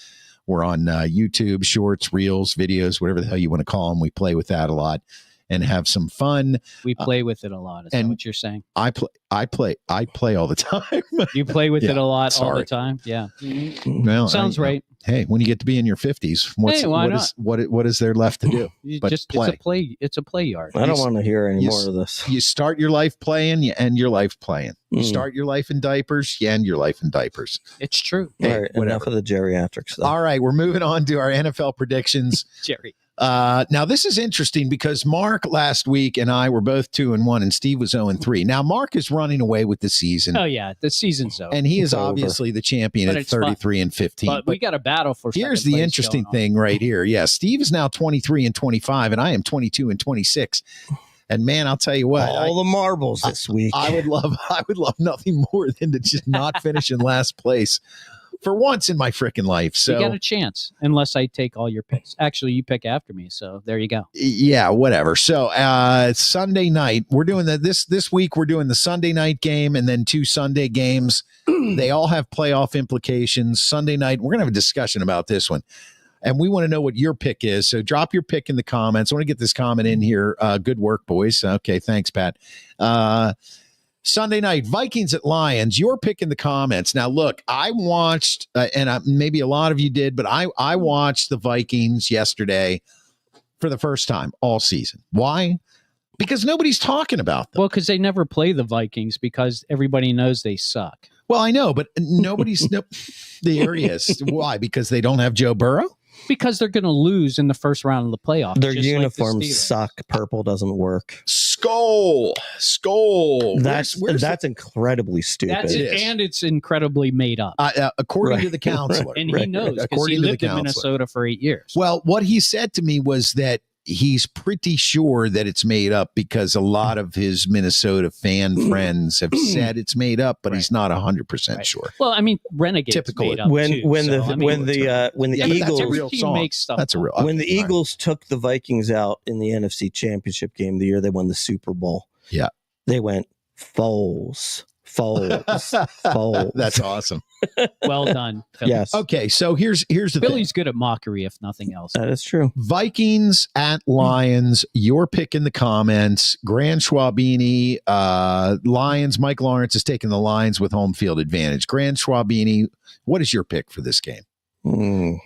We're on YouTube, shorts, reels, videos, whatever the hell you want to call them. We play with that a lot and have some fun.
We play with it a lot. Is that what you're saying?
I play all the time.
You play with it a lot all the time? Yeah.
Well,
sounds right.
Hey, when you get to be in your 50s, what is there left to do?
But play. It's a play yard.
I don't want to hear any more of this.
You start your life playing, you end your life playing. You start your life in diapers, you end your life in diapers.
It's true.
All right, enough of the geriatrics stuff.
All right, we're moving on to our NFL predictions.
Jerry.
Now, this is interesting because Mark last week and I were both 2-1, and Steve was 0-3. Now, Mark is running away with the season.
Oh, yeah. The season's over.
And he is
It's
obviously the champion at 33-15.
But we got a battle for
here's the interesting thing right here. Yeah, Steve is now 23-25, and I am 22-26. And man, I'll tell you what,
all the marbles this week.
I would love nothing more than to just not finish in last place for once in my freaking life. So
you got a chance, unless I take all your picks. Actually, you pick after me, so there you go.
Yeah, whatever. So Sunday night, we're doing this week. We're doing the Sunday night game and then 2 Sunday games. They all have playoff implications. Sunday night, we're gonna have a discussion about this one. And we want to know what your pick is. So drop your pick in the comments. I want to get this comment in here. Good work, boys. Okay, thanks, Pat. Sunday night, Vikings at Lions. Your pick in the comments. Now, look, I watched, and maybe a lot of you did, but I watched the Vikings yesterday for the first time all season. Why? Because nobody's talking about them.
Well, because they never play the Vikings because everybody knows they suck.
Well, I know, but nobody's there he is. Why? Because they don't have Joe Burrow?
Because they're going to lose in the first round of the playoffs.
Their uniforms suck. Purple doesn't work.
Skull.
That's incredibly stupid.
And it's incredibly made up.
According to the counselor.
And he knows because he lived in Minnesota for 8 years.
Well, what he said to me was that he's pretty sure that it's made up because a lot of his Minnesota fan friends have said it's made up, but he's not 100% sure.
Well, I mean, Renegades made up
when
too,
the Eagles took the Vikings out in the NFC Championship game the year they won the Super Bowl.
Yeah,
they went Foles.
That's awesome.
Well done, Philly.
Yes. Okay, so here's the
Philly's good at mockery, if nothing else.
That is true.
Vikings at Lions. Your pick in the comments. Gran Schwabini, Lions. Mike Lawrence is taking the Lions with home field advantage. Gran Schwabini, what is your pick for this game?
I'm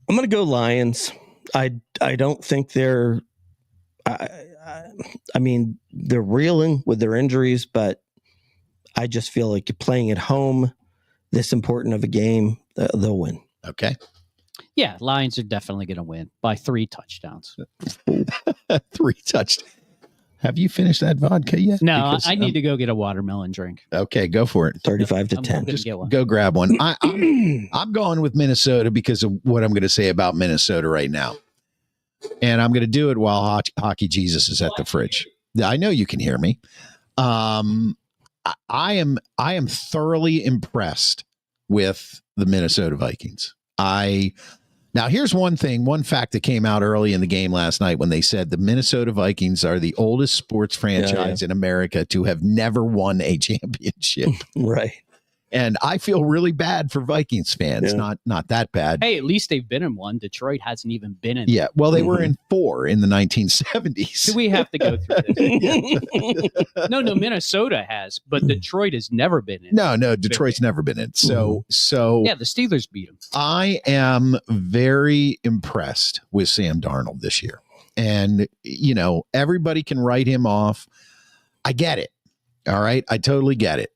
going to go Lions. I don't think they're. I mean, they're reeling with their injuries, but I just feel like you're playing at home, this important of a game, they'll win.
Okay.
Yeah, Lions are definitely going to win by 3 touchdowns.
3 touchdowns. Have you finished that vodka yet?
No, I need to go get a watermelon drink.
Okay, go for it.
35-10.
Just go grab one. I'm going with Minnesota because of what I'm going to say about Minnesota right now. And I'm going to do it while Hockey Jesus is at the fridge. I know you can hear me. I am thoroughly impressed with the Minnesota Vikings. Now here's one fact that came out early in the game last night when they said the Minnesota Vikings are the oldest sports franchise in America to have never won a championship.
Right.
And I feel really bad for Vikings fans. Not that bad.
Hey, at least they've been in one. Detroit hasn't even been in.
Yeah, well, they were in 4 in the 1970s.
Do we have to go through this? No, Minnesota has, but Detroit has never been in.
No, Detroit's never been in. So
yeah, the Steelers beat them.
I am very impressed with Sam Darnold this year, and everybody can write him off. I get it. All right, I totally get it.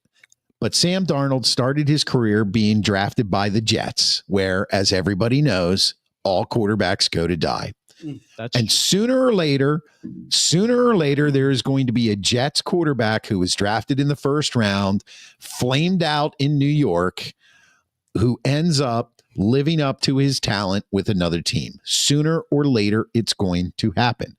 But Sam Darnold started his career being drafted by the Jets, where, as everybody knows, all quarterbacks go to die. And sooner or later, there is going to be a Jets quarterback who was drafted in the first round, flamed out in New York, who ends up living up to his talent with another team. Sooner or later, it's going to happen.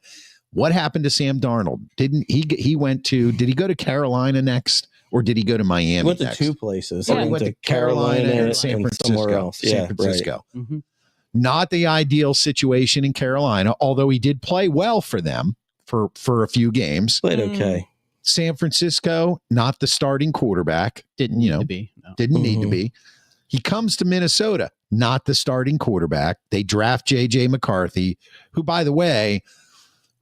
What happened to Sam Darnold? Did he go to Carolina next? Or did he go to Miami?
He went to
next?
2 places.
He went to Carolina and San Francisco.
Yeah,
San Francisco.
Right. Mm-hmm.
Not the ideal situation in Carolina, although he did play well for them for a few games.
Played okay.
San Francisco, not the starting quarterback.
Didn't need to be. No.
Didn't need to be. He comes to Minnesota, not the starting quarterback. They draft J.J. McCarthy, who, by the way,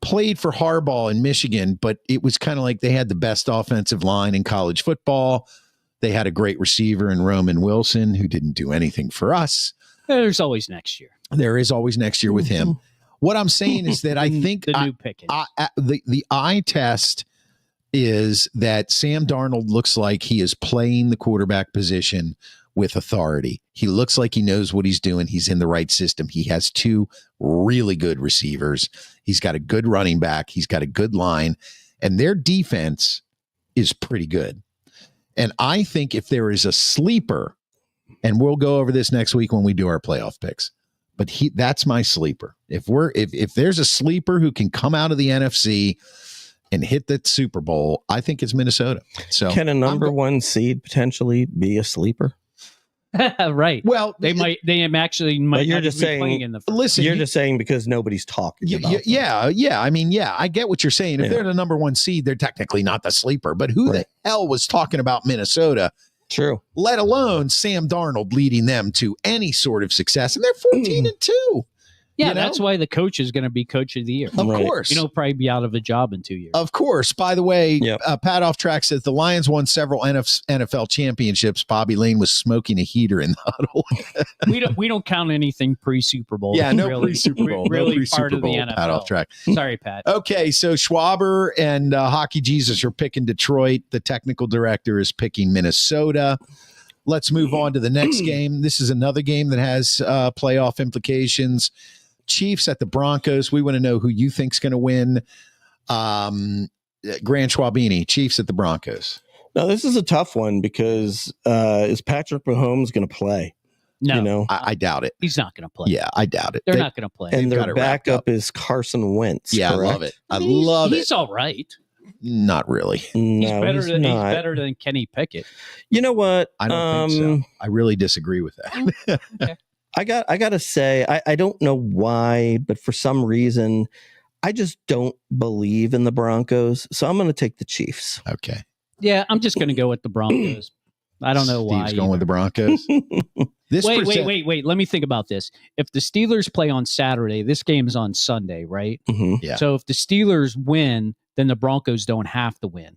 played for Harbaugh in Michigan, but it was kind of like they had the best offensive line in college football. They had a great receiver in Roman Wilson, who didn't do anything for us.
There's always next year.
There is always next year with him. What I'm saying is that I think
the new Pickens.
The eye test is that Sam Darnold looks like he is playing the quarterback position with authority. He looks like he knows what he's doing. He's in the right system. He has 2 really good receivers. He's got a good running back. He's got a good line. And their defense is pretty good. And I think if there is a sleeper, and we'll go over this next week when we do our playoff picks, but that's my sleeper. If there's a sleeper who can come out of the NFC and hit that Super Bowl, I think it's Minnesota. So
can a number 1 seed potentially be a sleeper?
Right.
Well,
they might
But you're
not
just
even be
saying,
playing in the first.
listen,
you're just saying because nobody's talking about them.
yeah. I mean, yeah, I get what you're saying. If they're the number 1 seed, they're technically not the sleeper. But who the hell was talking about Minnesota?
True.
Let alone Sam Darnold leading them to any sort of success. And they're 14-2.
Yeah, that's why the coach is going to be coach of the year.
Of course.
You know, probably be out of a job in 2 years.
Of course. By the way, Pat Off Track says the Lions won several NFL championships. Bobby Lane was smoking a heater in the huddle.
we don't count anything pre-Super Bowl.
Yeah, no
really,
pre-Super Bowl.
Really
no pre-Super
part of the
Bowl,
NFL.
Pat Off Track.
Sorry, Pat.
Okay, so Schwaber and Hockey Jesus are picking Detroit. The technical director is picking Minnesota. Let's move on to the next game. This is another game that has playoff implications. Chiefs at the Broncos. We want to know who you think's going to win. Grant Schwabini, Chiefs at the Broncos.
Now, this is a tough one because is Patrick Mahomes going to play?
No.
You know?
I doubt it.
He's not going to play.
Yeah, I doubt it.
They're not going to play.
And
got
their
it wrapped
backup
up.
is Carson Wentz.
Yeah,
correct?
I love it. I love it.
He's all right.
Not really.
He's
No,
better than Kenny Pickett.
You know what?
I don't think so. I really disagree with that.
Okay.
I got to say, I don't know why, but for some reason, I just don't believe in the Broncos. So I'm going to take the Chiefs.
Okay.
Yeah, I'm just going to go with the Broncos. I don't know why.
Steve's going with the Broncos.
Wait. Let me think about this. If the Steelers play on Saturday, this game is on Sunday, right?
Mm-hmm.
Yeah.
So if the Steelers win, then the Broncos don't have to win,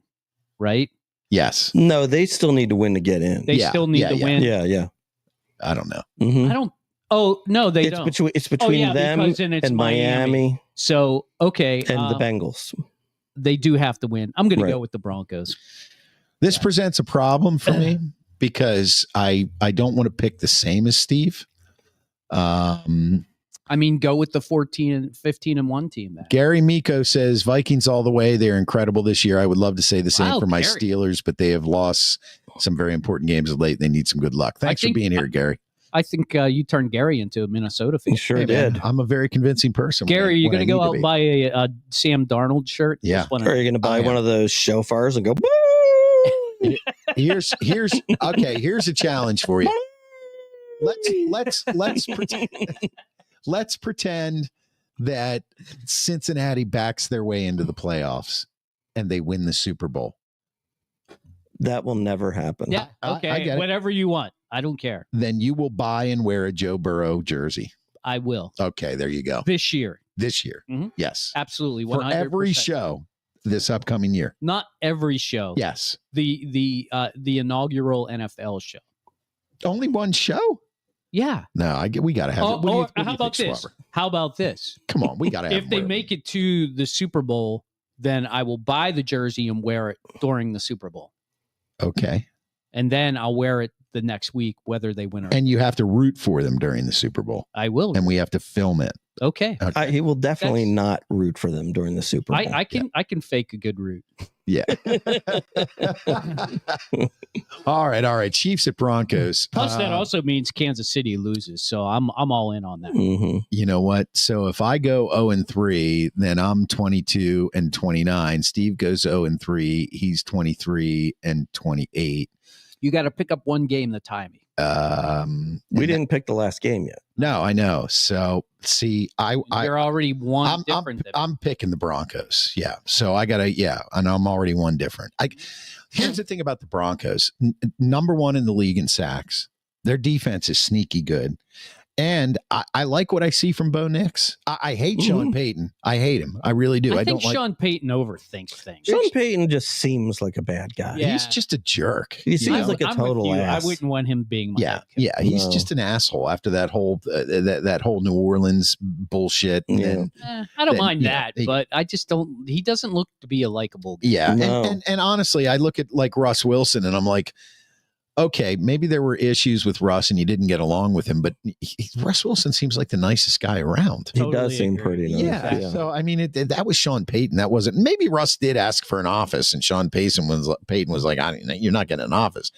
right?
Yes.
No, they still need to win to get in.
They still need to win.
Yeah.
I don't know.
Mm-hmm.
I don't. Oh no, they
It's
don't.
it's between them
because then it's
and Miami
So okay,
and the Bengals.
They do have to win. I'm going to
Right.
go with the Broncos.
This presents a problem for me because I don't want to pick the same as Steve.
I mean, go with the 14 and 15 and 1 team. Then.
Gary Miko says Vikings all the way. They're incredible this year. I would love to say the same
Wow,
for my
Gary.
Steelers, but they have lost some very important games of late. They need some good luck. Thanks for being here, Gary.
I think you turned Gary into a Minnesota fan.
You sure
Hey,
did.
man, I'm a very convincing person.
Gary, you're going to go out and
by.
buy a Sam Darnold shirt?
Yeah.
Just wanna-
Or are you going to buy
I am.
one of those shofars and go,
Here's a challenge for you. Let's pretend that Cincinnati backs their way into the playoffs and they win the Super Bowl.
that will never happen.
Yeah.
I
Okay.
get it.
Whatever you want. I don't care.
Then you will buy and wear a Joe Burrow jersey.
I will.
Okay, there you go.
This year.
This year.
Mhm.
Yes.
Absolutely. 100%.
For every show this upcoming year.
Not every show.
Yes.
The inaugural NFL show.
Only one show?
Yeah.
No, we got to have it. What do you
how
think,
about this?
Schwaber?
How about this?
Come on, we got to have
If they make it to the Super Bowl, then I will buy the jersey and wear it during the Super Bowl.
Okay.
And then I'll wear it the next week, whether they win or not.
And you have to root for them during the Super Bowl.
I will.
And we have to film it.
Okay.
He will definitely
That's-
not root for them during the Super Bowl.
I can fake a good route.
Yeah. All right. Chiefs at Broncos.
Plus, that also means Kansas City loses, so I'm all in on that.
Mm-hmm.
You know what? So if I go 0-3, then I'm 22-29. Steve goes 0-3. He's 23-28.
You got to pick up one game to tie me.
We didn't pick the last game yet.
No, I know. So see,
You're already one different. than me.
I'm picking the Broncos. Yeah. So I gotta, and I'm already one different. Here's the thing about the Broncos. Number one in the league in sacks. Their defense is sneaky good. And I like what I see from Bo Nix. I hate Sean Payton. I hate him. I really do.
I think
don't like.
Sean Payton overthinks things.
Sean Payton just seems like a bad guy.
Yeah.
He's just a jerk.
He seems like a
I'm with
total
you.
ass.
I wouldn't want him being my head coach.
Yeah. He's
No.
just an asshole after that whole that whole New Orleans bullshit. And
Yeah.
then,
I don't
then,
mind
yeah,
that, but I just don't. He doesn't look to be a likable guy.
yeah.
No.
And honestly, I look at like Russ Wilson and I'm like, okay, maybe there were issues with Russ and you didn't get along with him, but Russ Wilson seems like the nicest guy around.
He does seem pretty nice.
Yeah. So, I mean, that was Sean Payton. That wasn't, maybe Russ did ask for an office and Sean Payton was like, you're not getting an office.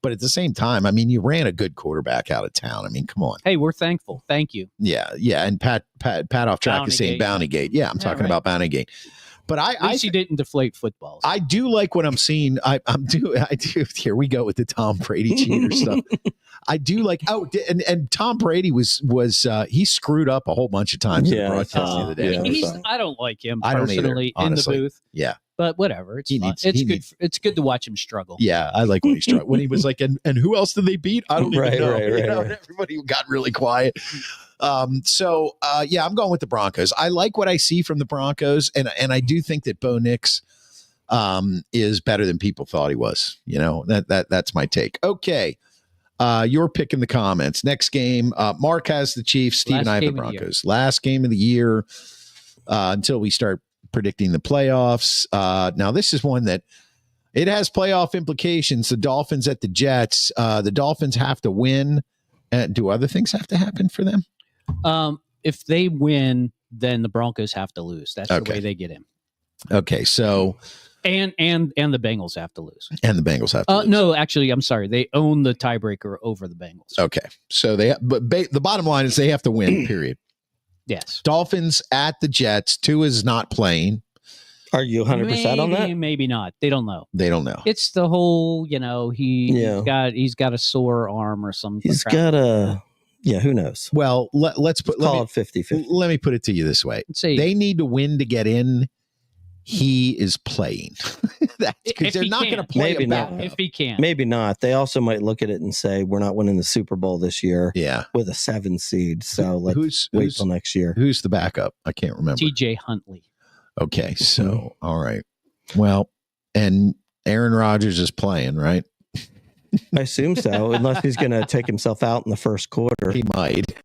But at the same time, I mean, you ran a good quarterback out of town. I mean, come on.
Hey, we're thankful. Thank you.
Yeah. And Pat off track is saying Bountygate. Yeah, I'm talking about Bountygate. But I
he didn't deflate footballs.
I do like what I'm seeing. I do. Here we go with the Tom Brady cheater stuff. I do like. Oh, and Tom Brady was he screwed up a whole bunch of times in the broadcast the other day.
I don't like him
I don't
personally
either,
in the booth.
Yeah,
but whatever. It's fun. It's good to watch him struggle.
Yeah, I like when he struggled. When he was like, and who else did they beat? I don't even know.
Right.
Everybody got really quiet. I'm going with the Broncos. I like what I see from the Broncos, and I do think that Bo Nix is better than people thought he was. You know, that's my take. Okay. Your pick in the comments. Next game, Mark has the Chiefs, Steve and I have the Broncos. Last game of the year until we start predicting the playoffs. Now, this is one that it has playoff implications. The Dolphins at the Jets. The Dolphins have to win. Do other things have to happen for them?
If they win, then the Broncos have to lose. That's the way they get in.
Okay, so
and the Bengals have to lose.
And the Bengals have to lose.
No, actually, I'm sorry. They own the tiebreaker over the Bengals.
Okay, so the bottom line is they have to win. Period.
Yes.
Dolphins at the Jets. Tua is not playing.
Are you 100% on that?
Maybe not. They don't know.
It's
the whole, he's got a sore arm or something.
He's got a. Yeah, who knows?
Well, let's call
it 50-50.
Let me put it to you this way. They need to win to get in. He is playing. Because they're not going to play
maybe
about
not.
If he can.
Maybe not. They also might look at it and say, we're not winning the Super Bowl this year with a 7 seed. So let's wait till next year.
Who's the backup? I can't remember.
TJ Huntley.
Okay, so, all right. Well, and Aaron Rodgers is playing, right?
I assume so, unless he's going to take himself out in the first quarter.
He might.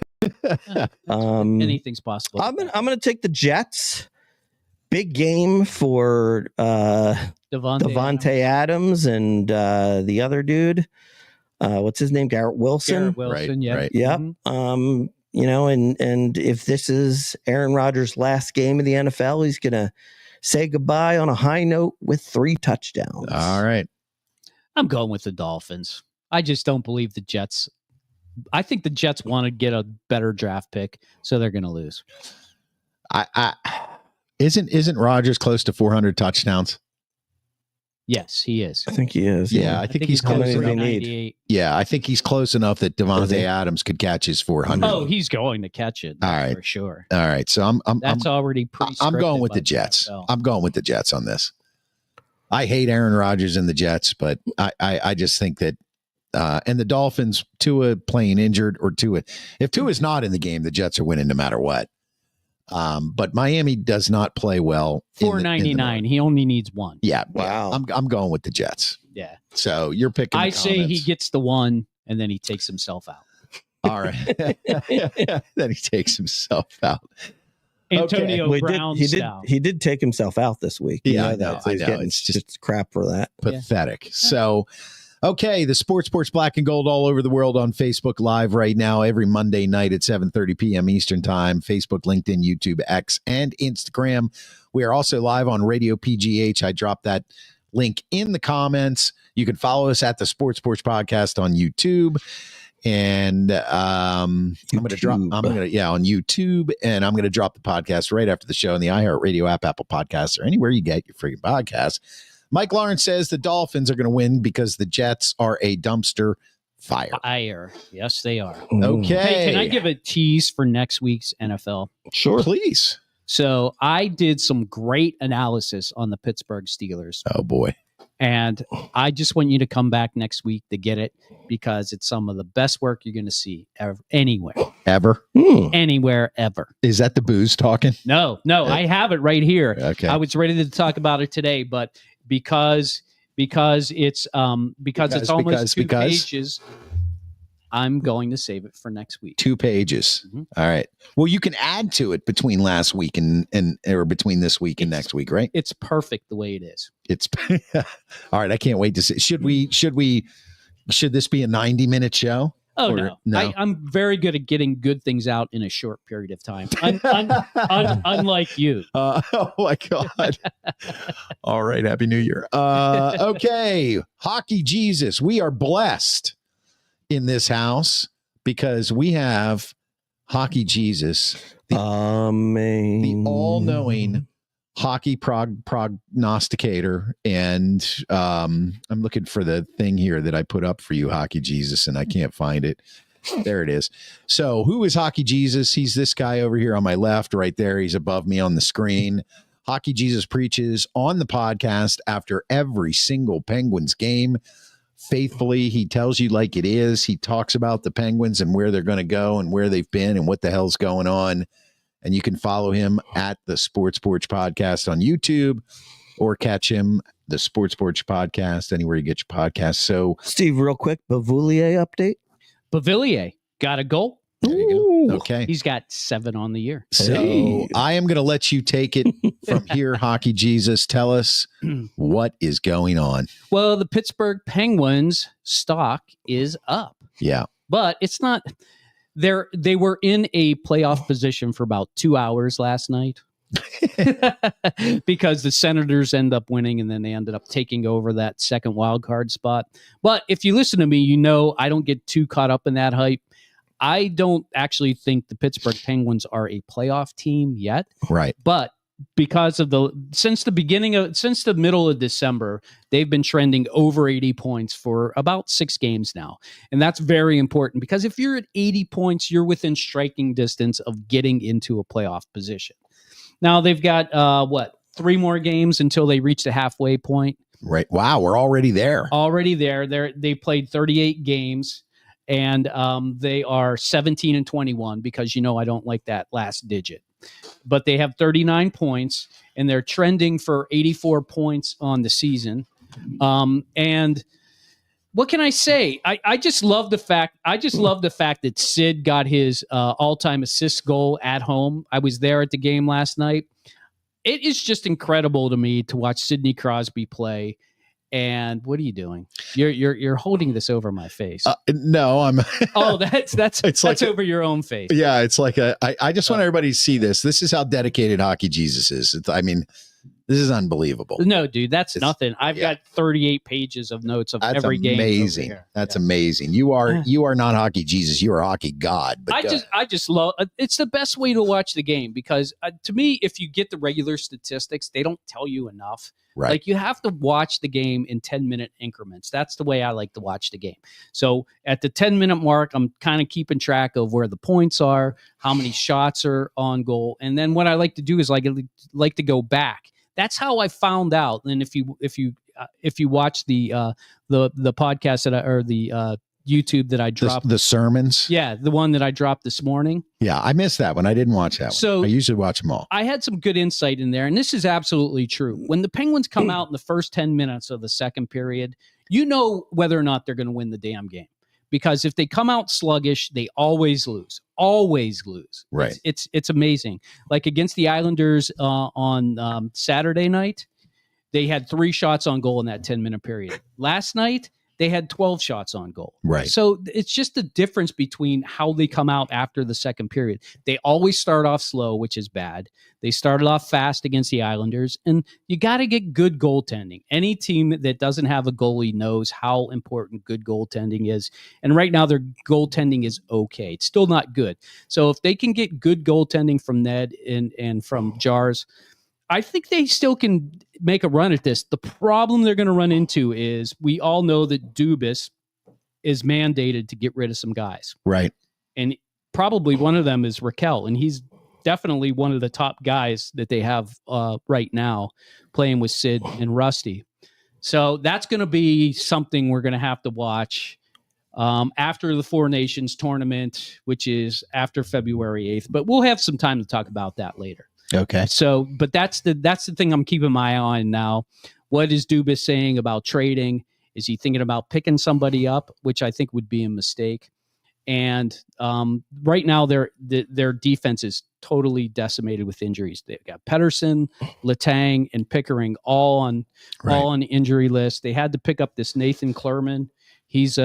Anything's possible.
I'm going to take the Jets. Big game for Devontae Adams and the other dude. What's his name? Garrett Wilson.
Garrett Wilson,
right.
Yep.
Mm-hmm.
And if this is Aaron Rodgers' last game of the NFL, he's going to say goodbye on a high note with 3 touchdowns.
All right.
I'm going with the Dolphins. I just don't believe the Jets. I think the Jets want to get a better draft pick, so they're going to lose.
Isn't Rodgers close to 400 touchdowns?
Yes, he is.
I think he is.
Yeah, I think he's close enough. Yeah, I think he's close enough that Devontae Adams could catch his 400.
Oh, he's going to catch it. All right, for sure.
All right, so
that's already pretty.
I'm going with the Jets. I'm going with the Jets on this. I hate Aaron Rodgers and the Jets, but I just think that and the Dolphins, Tua playing injured or Tua, if Tua is not in the game, the Jets are winning no matter what. But Miami does not play well.
$4.99. He only needs 1.
Yeah.
Wow.
I'm going with the Jets.
Yeah.
So you're picking.
I say he gets the 1 and then he takes himself out.
All right. Then he takes himself out.
Antonio Brown
he did take himself out this week.
Yeah, I know.
It's just crap for that.
Pathetic. Yeah. So, okay, the Sports Porch Black and Gold all over the world on Facebook Live right now every Monday night at 7:30 p.m. Eastern Time. Facebook, LinkedIn, YouTube, X, and Instagram. We are also live on Radio PGH. I dropped that link in the comments. You can follow us at the Sports Porch Podcast on YouTube. And I'm going to drop on YouTube, and I'm going to drop the podcast right after the show in the iHeartRadio app, Apple Podcasts, or anywhere you get your freaking podcasts. Mike Lawrence says the Dolphins are going to win because the Jets are a dumpster fire.
Yes, they are.
Okay.
Hey, can I give a tease for next week's NFL?
Sure. Please.
So I did some great analysis on the Pittsburgh Steelers.
Oh, boy.
And I just want you to come back next week to get it because it's some of the best work you're going to see anywhere.
Ever?
Anywhere, ever.
Is that the booze talking?
No, I have it right here.
Okay.
I was ready to talk about it today, but because it's almost 2 pages, I'm going to save it for next week.
2 pages.
Mm-hmm.
All right. Well, you can add to it between last week and or between this week and next week, right?
It's perfect the way it is.
It's all right. I can't wait to see. Should we Should this be a 90-minute show?
Oh, no. I'm very good at getting good things out in a short period of time. Unlike you.
Oh, my God. All right. Happy New Year. Okay. Hockey Jesus. We are blessed in this house because we have Hockey Jesus, the all-knowing hockey prognosticator. And I'm looking for the thing here that I put up for you, Hockey Jesus, and I can't find it. There it is. So who is Hockey Jesus? He's this guy over here on my left, right there. He's above me on the screen. Hockey Jesus preaches on the podcast after every single Penguins game. Faithfully, he tells you like it is. He talks about the Penguins and where they're going to go and where they've been and what the hell's going on. And you can follow him at the Sports Porch Podcast on YouTube or catch him, the Sports Porch Podcast, anywhere you get your podcasts. So,
Steve, real quick, Beauvillier update.
Beauvillier got a goal.
There you go. Okay.
He's got 7 on the year.
So I am going to let you take it from here, Hockey Jesus. Tell us what is going on.
Well, the Pittsburgh Penguins stock is up.
Yeah.
But it's not. They were in a playoff position for about 2 hours last night because the Senators end up winning and then they ended up taking over that second wild card spot. But if you listen to me, you know I don't get too caught up in that hype. I don't actually think the Pittsburgh Penguins are a playoff team yet.
Right.
But because of since the middle of December, they've been trending over 80 points for about 6 games now. And that's very important because if you're at 80 points, you're within striking distance of getting into a playoff position. Now they've got 3 more games until they reach the halfway point.
Right. Wow, we're already there.
They played 38 games. And they are 17-21 because, I don't like that last digit. But they have 39 points, and they're trending for 84 points on the season. And what can I say? I just love the fact. That Sid got his all-time assist goal at home. I was there at the game last night. It is just incredible to me to watch Sidney Crosby play. And what are you doing? You're holding this over my face.
No, I'm.
Oh, that's like over your own face.
Yeah, it's like I just want everybody to see this. This is how dedicated Hockey Jesus is. This is unbelievable.
No, dude, it's nothing. I've got 38 pages of notes of every game.
Amazing. That's amazing. You are not Hockey Jesus. You are Hockey God. But
I just love. It's the best way to watch the game because to me, if you get the regular statistics, they don't tell you enough.
Right.
Like you have to watch the game in 10-minute increments. That's the way I like to watch the game. So at the 10-minute mark, I'm kind of keeping track of where the points are, how many shots are on goal, and then what I like to do is like to go back. That's how I found out. And if you watch the podcast or the YouTube that I dropped,
the sermons,
the one that I dropped this morning.
Yeah, I missed that one. I didn't watch that one. So I usually watch them all.
I had some good insight in there, and this is absolutely true. When the Penguins come out in the first 10 minutes of the second period, you know whether or not they're going to win the damn game. Because if they come out sluggish, they always lose. Always lose.
Right.
It's amazing. Like against the Islanders on Saturday night, they had 3 shots on goal in that 10-minute period. Last night, they had 12 shots on goal.
Right.
So it's just the difference between how they come out after the second period. They always start off slow, which is bad. They started off fast against the Islanders, and you got to get good goaltending. Any team that doesn't have a goalie knows how important good goaltending is. And right now, their goaltending is okay. It's still not good. So if they can get good goaltending from Ned and from Jars, I think they still can make a run at this. The problem they're going to run into is we all know that Dubas is mandated to get rid of some guys.
Right.
And probably one of them is Raquel, and he's definitely one of the top guys that they have right now playing with Sid and Rusty. So that's going to be something we're going to have to watch after the Four Nations tournament, which is after February 8th. But we'll have some time to talk about that later.
Okay.
So, but that's the thing I'm keeping my eye on now. What is Dubas saying about trading? Is he thinking about picking somebody up, which I think would be a mistake? And right now, their defense is totally decimated with injuries. They've got Pettersson, Letang, and Pickering all on the injury list. They had to pick up this Nathan Clerman. He's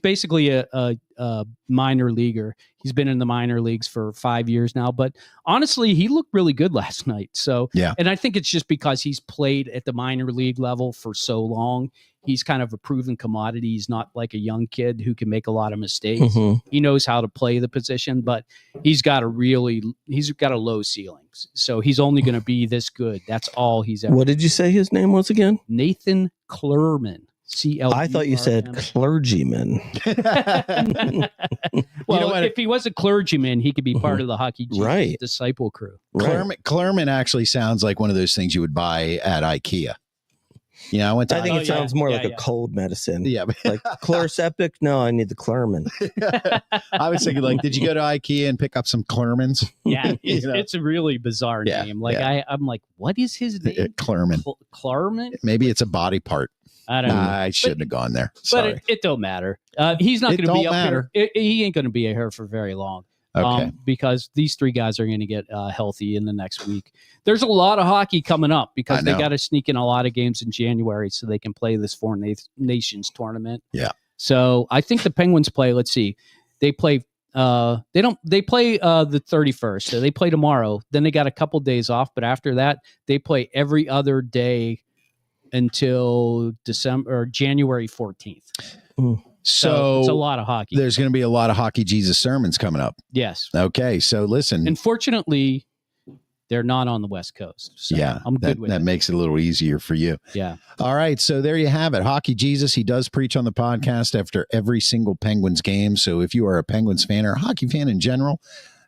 basically a minor leaguer. He's been in the minor leagues for 5 years now, but honestly, he looked really good last night. So,
yeah.
And I think it's just because he's played at the minor league level for so long. He's kind of a proven commodity. He's not like a young kid who can make a lot of mistakes.
Mm-hmm.
He knows how to play the position, but he's got a low ceiling. So he's only going to be this good. That's all he's ever.
What did you say his name was again?
Nathan Clerman.
I thought you said clergyman.
Well, if he was a clergyman, he could be part of the Hockey Jesus Disciple crew.
Clerman actually sounds like one of those things you would buy at IKEA. You know,
I think it sounds more like a cold medicine.
Yeah.
Like Chloraseptic? No, I need the Clerman.
I was thinking, like, did you go to IKEA and pick up some Clermans?
Yeah, it's a really bizarre name. Like, I'm like, what is his name?
Clerman.
Clerman?
Maybe it's a body part.
I don't know.
I shouldn't have gone there. Sorry.
But it don't matter. He's not going to be up here. He ain't going to be here for very long.
Okay.
Because these three guys are going to get healthy in the next week. There's a lot of hockey coming up because they got to sneak in a lot of games in January so they can play this Four Nations tournament.
Yeah.
So I think the Penguins play. Let's see, they play. They play the 31st. So they play tomorrow. Then they got a couple days off, but after that they play every other day until January 14th.
So
it's a lot of hockey.
There's going to be a lot of Hockey Jesus sermons coming up.
Yes.
Okay. So listen.
Unfortunately, they're not on the West Coast. So
yeah.
I'm good with
that. That makes it a little easier for you.
Yeah.
All right. So there you have it. Hockey Jesus. He does preach on the podcast after every single Penguins game. So if you are a Penguins fan or a hockey fan in general,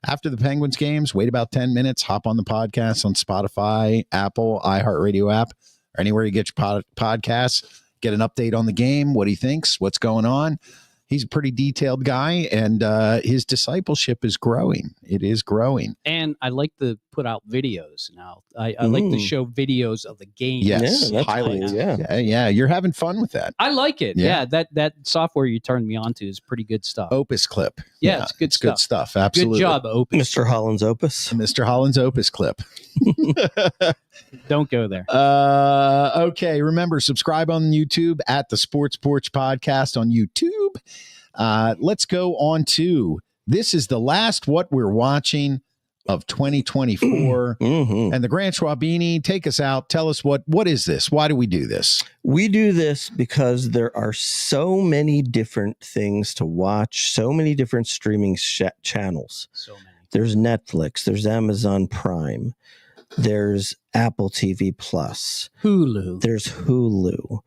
after the Penguins games, wait about 10 minutes, hop on the podcast on Spotify, Apple, iHeartRadio app, or anywhere you get your podcasts. Get an update on the game, what he thinks, what's going on. He's a pretty detailed guy, and his discipleship is growing. It is growing.
And I like to put out videos now. I like to show videos of the game.
Yes,
yeah,
highlights.
Cool.
Yeah. You're having fun with that.
I like it. Yeah, that software you turned me on to is pretty good stuff.
Opus Clip.
Yeah, it's good stuff.
Good stuff. Absolutely.
Good job, Opus.
Mr. Holland's Opus.
Mr. Holland's Opus Clip.
Don't go there.
Okay. Remember, subscribe on YouTube at the Sports Porch Podcast on YouTube. Let's go on to this is the last what we're watching of 2024.
Mm-hmm.
And the Grant Schwabini, take us out. Tell us what is this? Why do we do this?
We do this because there are so many different things to watch, so many different streaming channels.
So many.
There's Netflix, there's Amazon Prime, there's Apple TV Plus,
Hulu.
There's Hulu.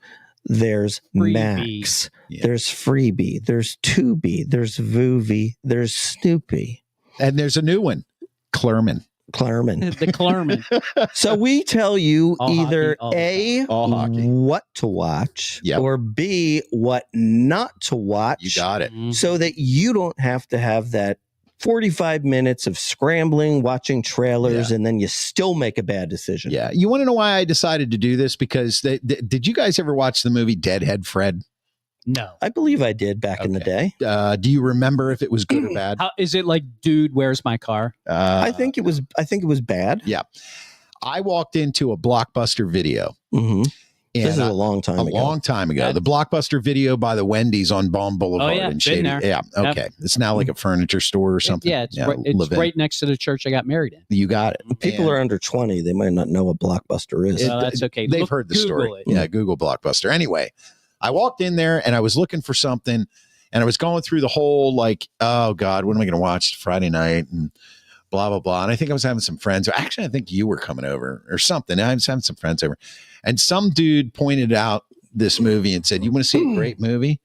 There's
Freebie.
Max. Yeah. There's Freebie. There's Tubi. There's Vuvi. There's Snoopy.
And there's a new one, Clerman.
The Clerman.
So we tell you
all
either
hockey,
A,
hockey.
what to watch,
yep.
or B, what not to watch.
You got it.
So that you don't have to have that 45 minutes of scrambling, watching trailers, and then you still make a bad decision.
Yeah. You want to know why I decided to do this? Because did you guys ever watch the movie Deadhead Fred?
No.
I believe I did back in the day.
Do you remember if it was good or bad?
How, is it like, dude, where's my car?
I think it was bad.
Yeah. I walked into a Blockbuster video.
Mm-hmm. This is
a
long time ago.
A long time ago. The Blockbuster video by the Wendy's on Baum Boulevard in Shady. Yeah. Okay. Yep. It's now like a furniture store or something.
Yeah. It's right next to the church I got married in.
You got it.
People are under 20. They might not know what Blockbuster is.
That's okay.
They've heard the story.
It.
Yeah. Google Blockbuster. Anyway, I walked in there and I was looking for something and I was going through the whole like, oh God, what am I going to watch Friday night? And blah, blah, blah. And I think I was having some friends. Actually, I think you were coming over or something. I was having some friends over. And some dude pointed out this movie and said, you want to see a great movie?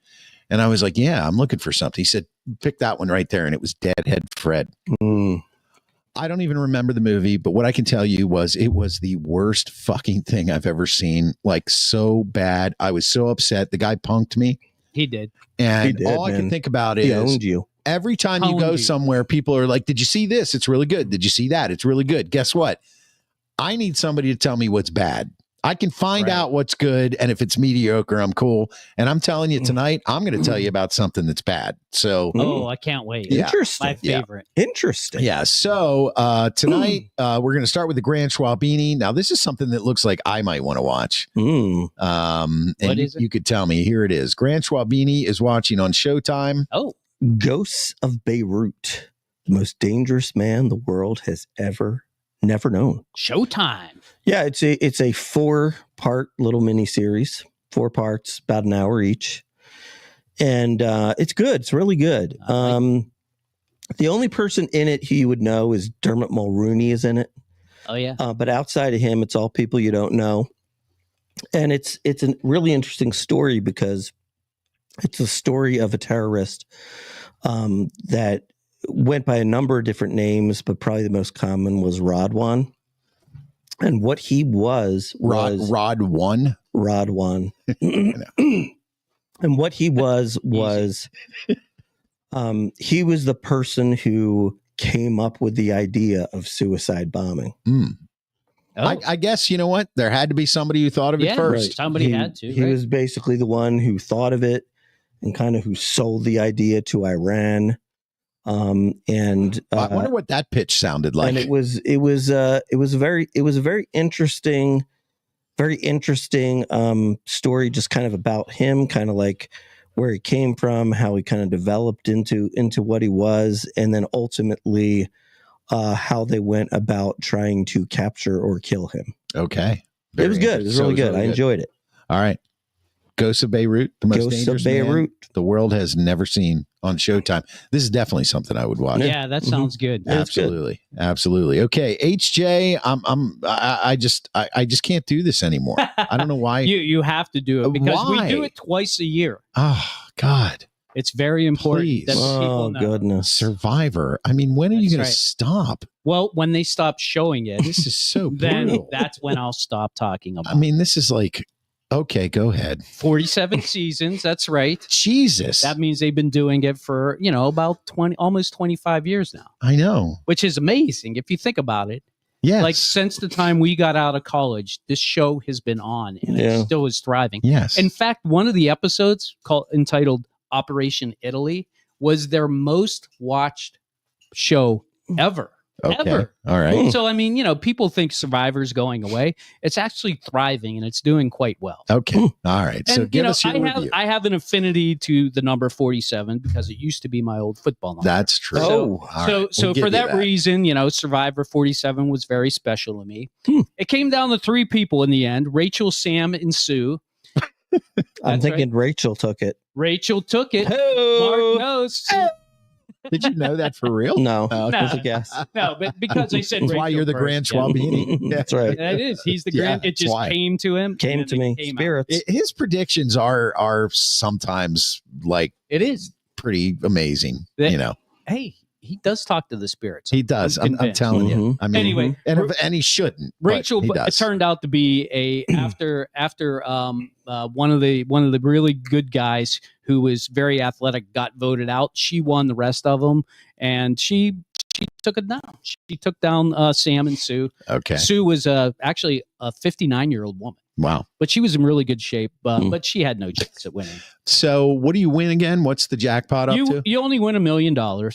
And I was like, yeah, I'm looking for something. He said, pick that one right there. And it was Deadhead Fred. I don't even remember the movie, but what I can tell you was it was the worst fucking thing I've ever seen. Like so bad. I was so upset. The guy punked me.
He did.
And all I can think about is
he owned you.
Every time you go somewhere, people are like, did you see this? It's really good. Did you see that? It's really good. Guess what? I need somebody to tell me what's bad. I can find out what's good, and if it's mediocre, I'm cool. And I'm telling you tonight, I'm going to tell you about something that's bad. So,
I can't wait.
Interesting.
My favorite.
Interesting.
Yeah. So tonight we're going to start with the Grand Schwabini. Now, this is something that looks like I might want to watch. And
what is it?
You could tell me. Here it is. Grand Schwabini is watching on Showtime.
Oh,
Ghosts of Beirut, the most dangerous man the world has never known.
Showtime.
Yeah, it's a 4-part little mini series, 4 parts, about an hour each, and it's good. It's really good. The only person in it who you would know is Dermot Mulroney is in it.
Oh yeah.
But outside of him, it's all people you don't know, and it's a really interesting story because it's a story of a terrorist that went by a number of different names, but probably the most common was Radwan. And what he was
Radwan.
And what he was he was the person who came up with the idea of suicide bombing.
I guess, you know what? There had to be somebody who thought of it first.
Right.
Somebody had to.
He was basically the one who thought of it and kind of who sold the idea to Iran. I
wonder what that pitch sounded like.
And it was a very interesting story, just kind of about him, kind of like where he came from, how he kind of developed into what he was, and then ultimately how they went about trying to capture or kill him.
Okay.
It was good. It was really good. I enjoyed it.
All right. Ghosts of Beirut, the most
Ghosts
dangerous
of Beirut.
man the world has never seen on Showtime. This is definitely something I would watch.
Yeah, that sounds good.
Absolutely. Absolutely. Okay. HJ, I just can't do this anymore. I don't know why.
You have to do it because
Why?
we do it twice a year.
Oh God.
It's very important
Please.
that people know.
Goodness.
Survivor. I mean, when are you
That's
going to
right.
stop?
Well, when they stop showing it,
This is so
then
brutal.
that's when I'll stop talking about
I mean, this is like, okay, go ahead.
47 seasons. That's right.
Jesus.
That means they've been doing it for, about almost 25 years now,
I know.
which is amazing if you think about it.
Yes.
Like since the time we got out of college, this show has been on and it still is thriving.
Yes.
In fact, one of the episodes entitled Operation Italy was their most watched show ever.
Okay.
Ever.
All right.
So, I mean, people think Survivor's going away. It's actually thriving and it's doing quite well.
Okay. All right. So
And,
give us your review.
I have an affinity to the number 47 because it used to be my old football number.
That's true.
Oh.
All right.
So
We'll give
for
you
that reason, Survivor 47 was very special to me. It came down to 3 people in the end: Rachel, Sam, and Sue.
I'm
That's
thinking Rachel took it.
Rachel took it.
Oh.
Mark knows.
Did you know that for real?
No,
Oh,
it was a guess.
No, but because I said
That's
Rachel
why you're the
first,
Grand
yeah.
Schwabini.
That's right.
That is. He's the
Yeah,
grand. It
that's
just
why.
came to him.
Came
and
to
then
me.
it came out.
Spirits.
His predictions are sometimes like
It is.
pretty amazing.
That- Hey, he does talk to the spirits.
He does. I'm
convinced.
telling you.
Mhm.
I mean,
Anyway,
and he shouldn't. but
Rachel,
he
it
does.
turned out to be after one of the really good guys who was very athletic got voted out. She won the rest of them, and she took it down. She took down Sam and Sue.
Okay.
Sue was actually a 59-year-old woman,
Wow.
but she was in really good shape. But she had no chance at winning.
So what do you win again? What's the jackpot up to?
You only win $1 million.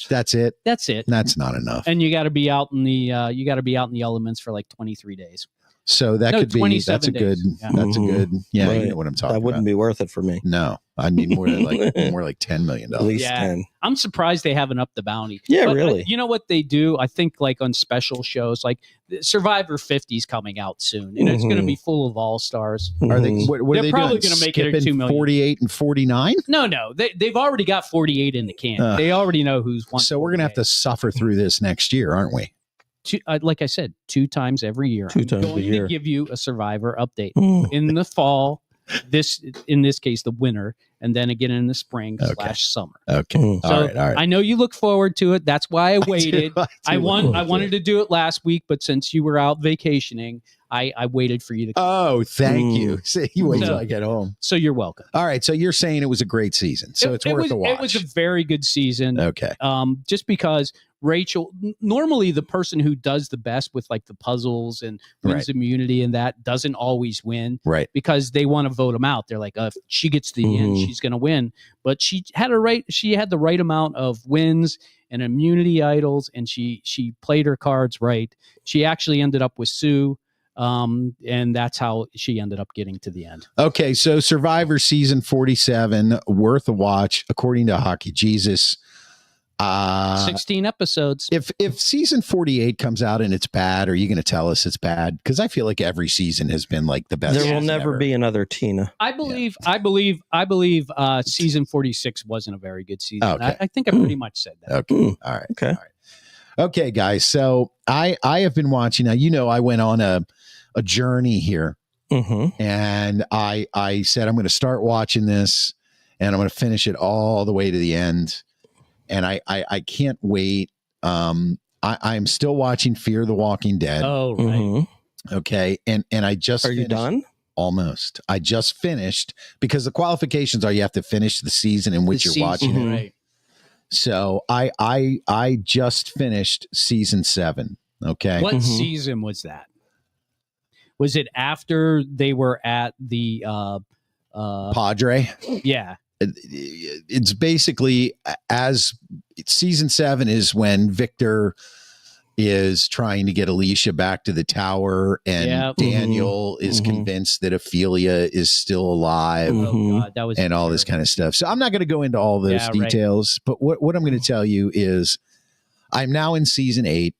That's it.
That's it.
That's not enough.
And you got to be out in the elements for like 23 days.
So that
No,
could be
27
that's a good
days. Yeah.
that's a good you
Right.
know what I'm talking
That wouldn't
about.
be worth it for me.
No, I need more like $10 million.
At least
Yeah.
10.
I'm surprised they haven't upped the bounty.
Yeah,
But,
really.
you know what they do? I think like on special shows, like Survivor 50 is coming out soon, and it's going to be full of all stars.
Are they?
Mhm.
What are
They're
they
probably
doing?
gonna make it at
Skipping
2 million.
48 and 49.
No, they've already got 48 in the can. They already know who's won.
So we're gonna have to suffer through this next year, aren't we?
like I said, 2 times every year.
2 times
I'm going
a year.
to give you a Survivor update
Mm.
in the fall. In this case, the winner, and then again in the spring / summer.
Okay.
So
All right.
I know you look forward to it. That's why I waited. I
look
wanted to do it last week, but since you were out vacationing, I waited for you to come.
Oh, thank you. See, you wait till I get home.
So you're welcome.
All right. So you're saying it was a great season. So it's worth a watch.
It was a very good season.
Okay.
Just because Rachel, normally the person who does the best with like the puzzles and wins immunity and that doesn't always win.
Right.
Because they want to vote them out. They're like, if she gets to the end, she's going to win. But she had the right amount of wins and immunity idols, and she played her cards right. She actually ended up with Sue. And that's how she ended up getting to the end. Okay,
so Survivor season 47, worth a watch, according to Hockey Jesus.
16 episodes.
If season 48 comes out and it's bad, are you going to tell us it's bad? Because I feel like every season has been like the best.
There will never be another Tina.
I believe season 46 wasn't a very good season.
Okay.
I think I pretty much said that.
Okay. All right.
Okay.
All right. Okay, guys. So I have been watching now. I went on a journey here, and I said I'm going to start watching this, and I'm going to finish it all the way to the end. And I can't wait. I'm still watching Fear the Walking Dead.
Oh, right.
Okay. And I just
Are you done?
Almost. I just finished, because the qualifications are you have to finish the season in which you're watching it.
Right.
So I just finished season 7. Okay.
What season was that? Was it after they were at the
Padre?
Yeah.
It's basically as season 7 is when Victor is trying to get Alicia back to the tower, and Daniel is convinced that Ophelia is still alive.
Oh, God, that was
and all this kind of stuff. So I'm not going to go into all those details, but what I'm going to tell you is I'm now in season 8.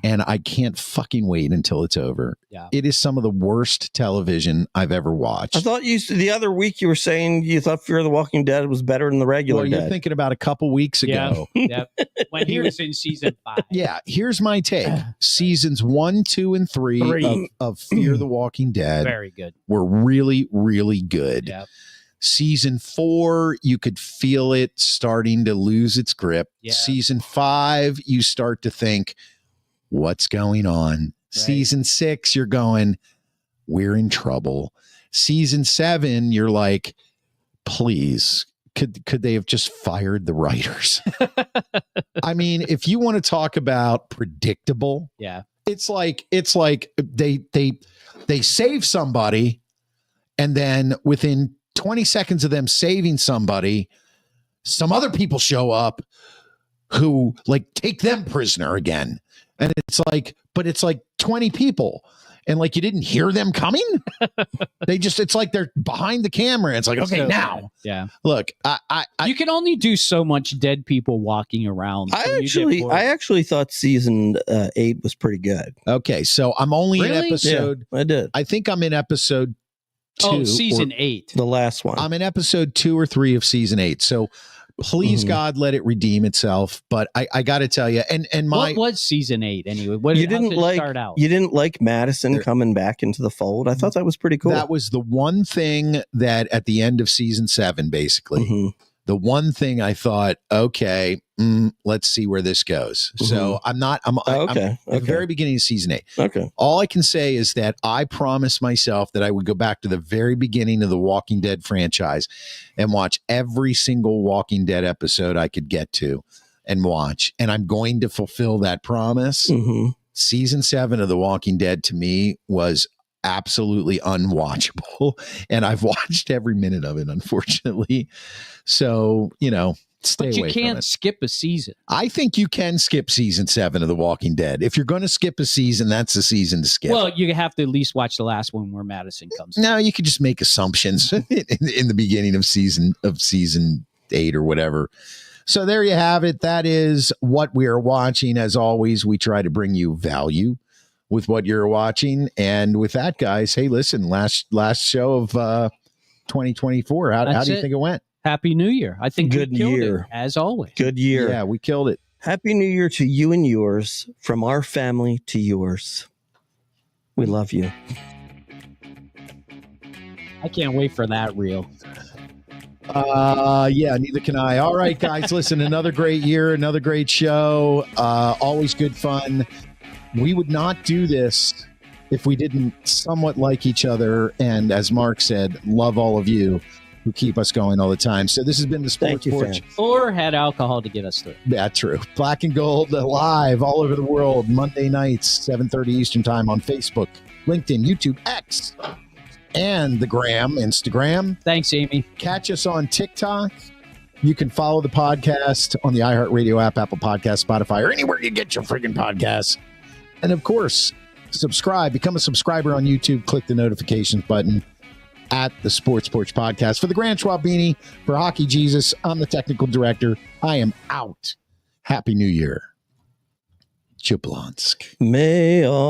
And I can't fucking wait until it's over. Yeah. It is some of the worst television I've ever watched.
I thought the other week you were saying you thought Fear of the Walking Dead was better than the regular
You're thinking about a couple weeks ago.
Yeah. When he was in season 5.
Yeah. Here's my take. Seasons 1, 2, and 3 of Fear the Walking Dead
very good.
Were really, really good.
Yeah.
Season 4, you could feel it starting to lose its grip. Yeah. Season 5, you start to think, what's going on? Right. Season 6, you're going, we're in trouble. Season 7, you're like, please, could they have just fired the writers? I mean, if you want to talk about predictable, it's like they save somebody, and then within 20 seconds of them saving somebody, some other people show up who like take them prisoner again. And it's like 20 people, and like you didn't hear them coming. It's like they're behind the camera. It's like, okay, so now.
Yeah.
Look,
you can only do so much dead people walking around.
I actually thought season 8 was pretty good.
Okay. So I'm only in episode.
Yeah, I did.
I think I'm in episode 2.
Oh, season 8.
The last one.
I'm in episode 2 or 3 of season 8. So please, God, let it redeem itself. But I got to tell you, and
what was season 8 anyway?
You didn't like Madison coming back into the fold? I thought that was pretty cool.
That was the one thing that at the end of season 7, basically, the one thing I thought, okay, let's see where this goes. So I'm at the very beginning of season 8.
Okay.
All I can say is that I promised myself that I would go back to the very beginning of the Walking Dead franchise and watch every single Walking Dead episode I could get to and watch. And I'm going to fulfill that promise. Season 7 of The Walking Dead to me was absolutely unwatchable, and I've watched every minute of it, unfortunately. So, stay away from it.
But you can't skip a season.
I think you can skip season 7 of The Walking Dead. If you're going to skip a season, that's the season to skip.
Well, you have to at least watch the last one where Madison comes.
No, you could just make assumptions in the beginning of season 8 or whatever. So there you have it. That is what we are watching. As always, we try to bring you value with what you're watching. And with that, guys, hey, listen, last show of 2024. How do you think it went?
Happy New Year. I think
good year,
as always.
Good year.
Yeah, we killed it.
Happy New Year to you and yours, from our family to yours. We love you.
I can't wait for that reel.
Yeah, neither can I. All right, guys, listen, another great year, another great show. Always good fun. We would not do this if we didn't somewhat like each other. And as Mark said, love all of you who keep us going all the time. So this has been the Sports Porch.
Or had alcohol to get us through.
Yeah, true. Black and Gold live all over the world, Monday nights, 7:30 Eastern time on Facebook, LinkedIn, YouTube, X, and the Instagram.
Thanks, Amy.
Catch us on TikTok. You can follow the podcast on the iHeartRadio app, Apple Podcasts, Spotify, or anywhere you get your freaking podcasts. And of course, subscribe. Become a subscriber on YouTube. Click the notifications button at the Sports Porch Podcast. For the Grand Schwab Beanie, for Hockey Jesus, I'm the technical director. I am out. Happy New Year. Jablonsk.
May all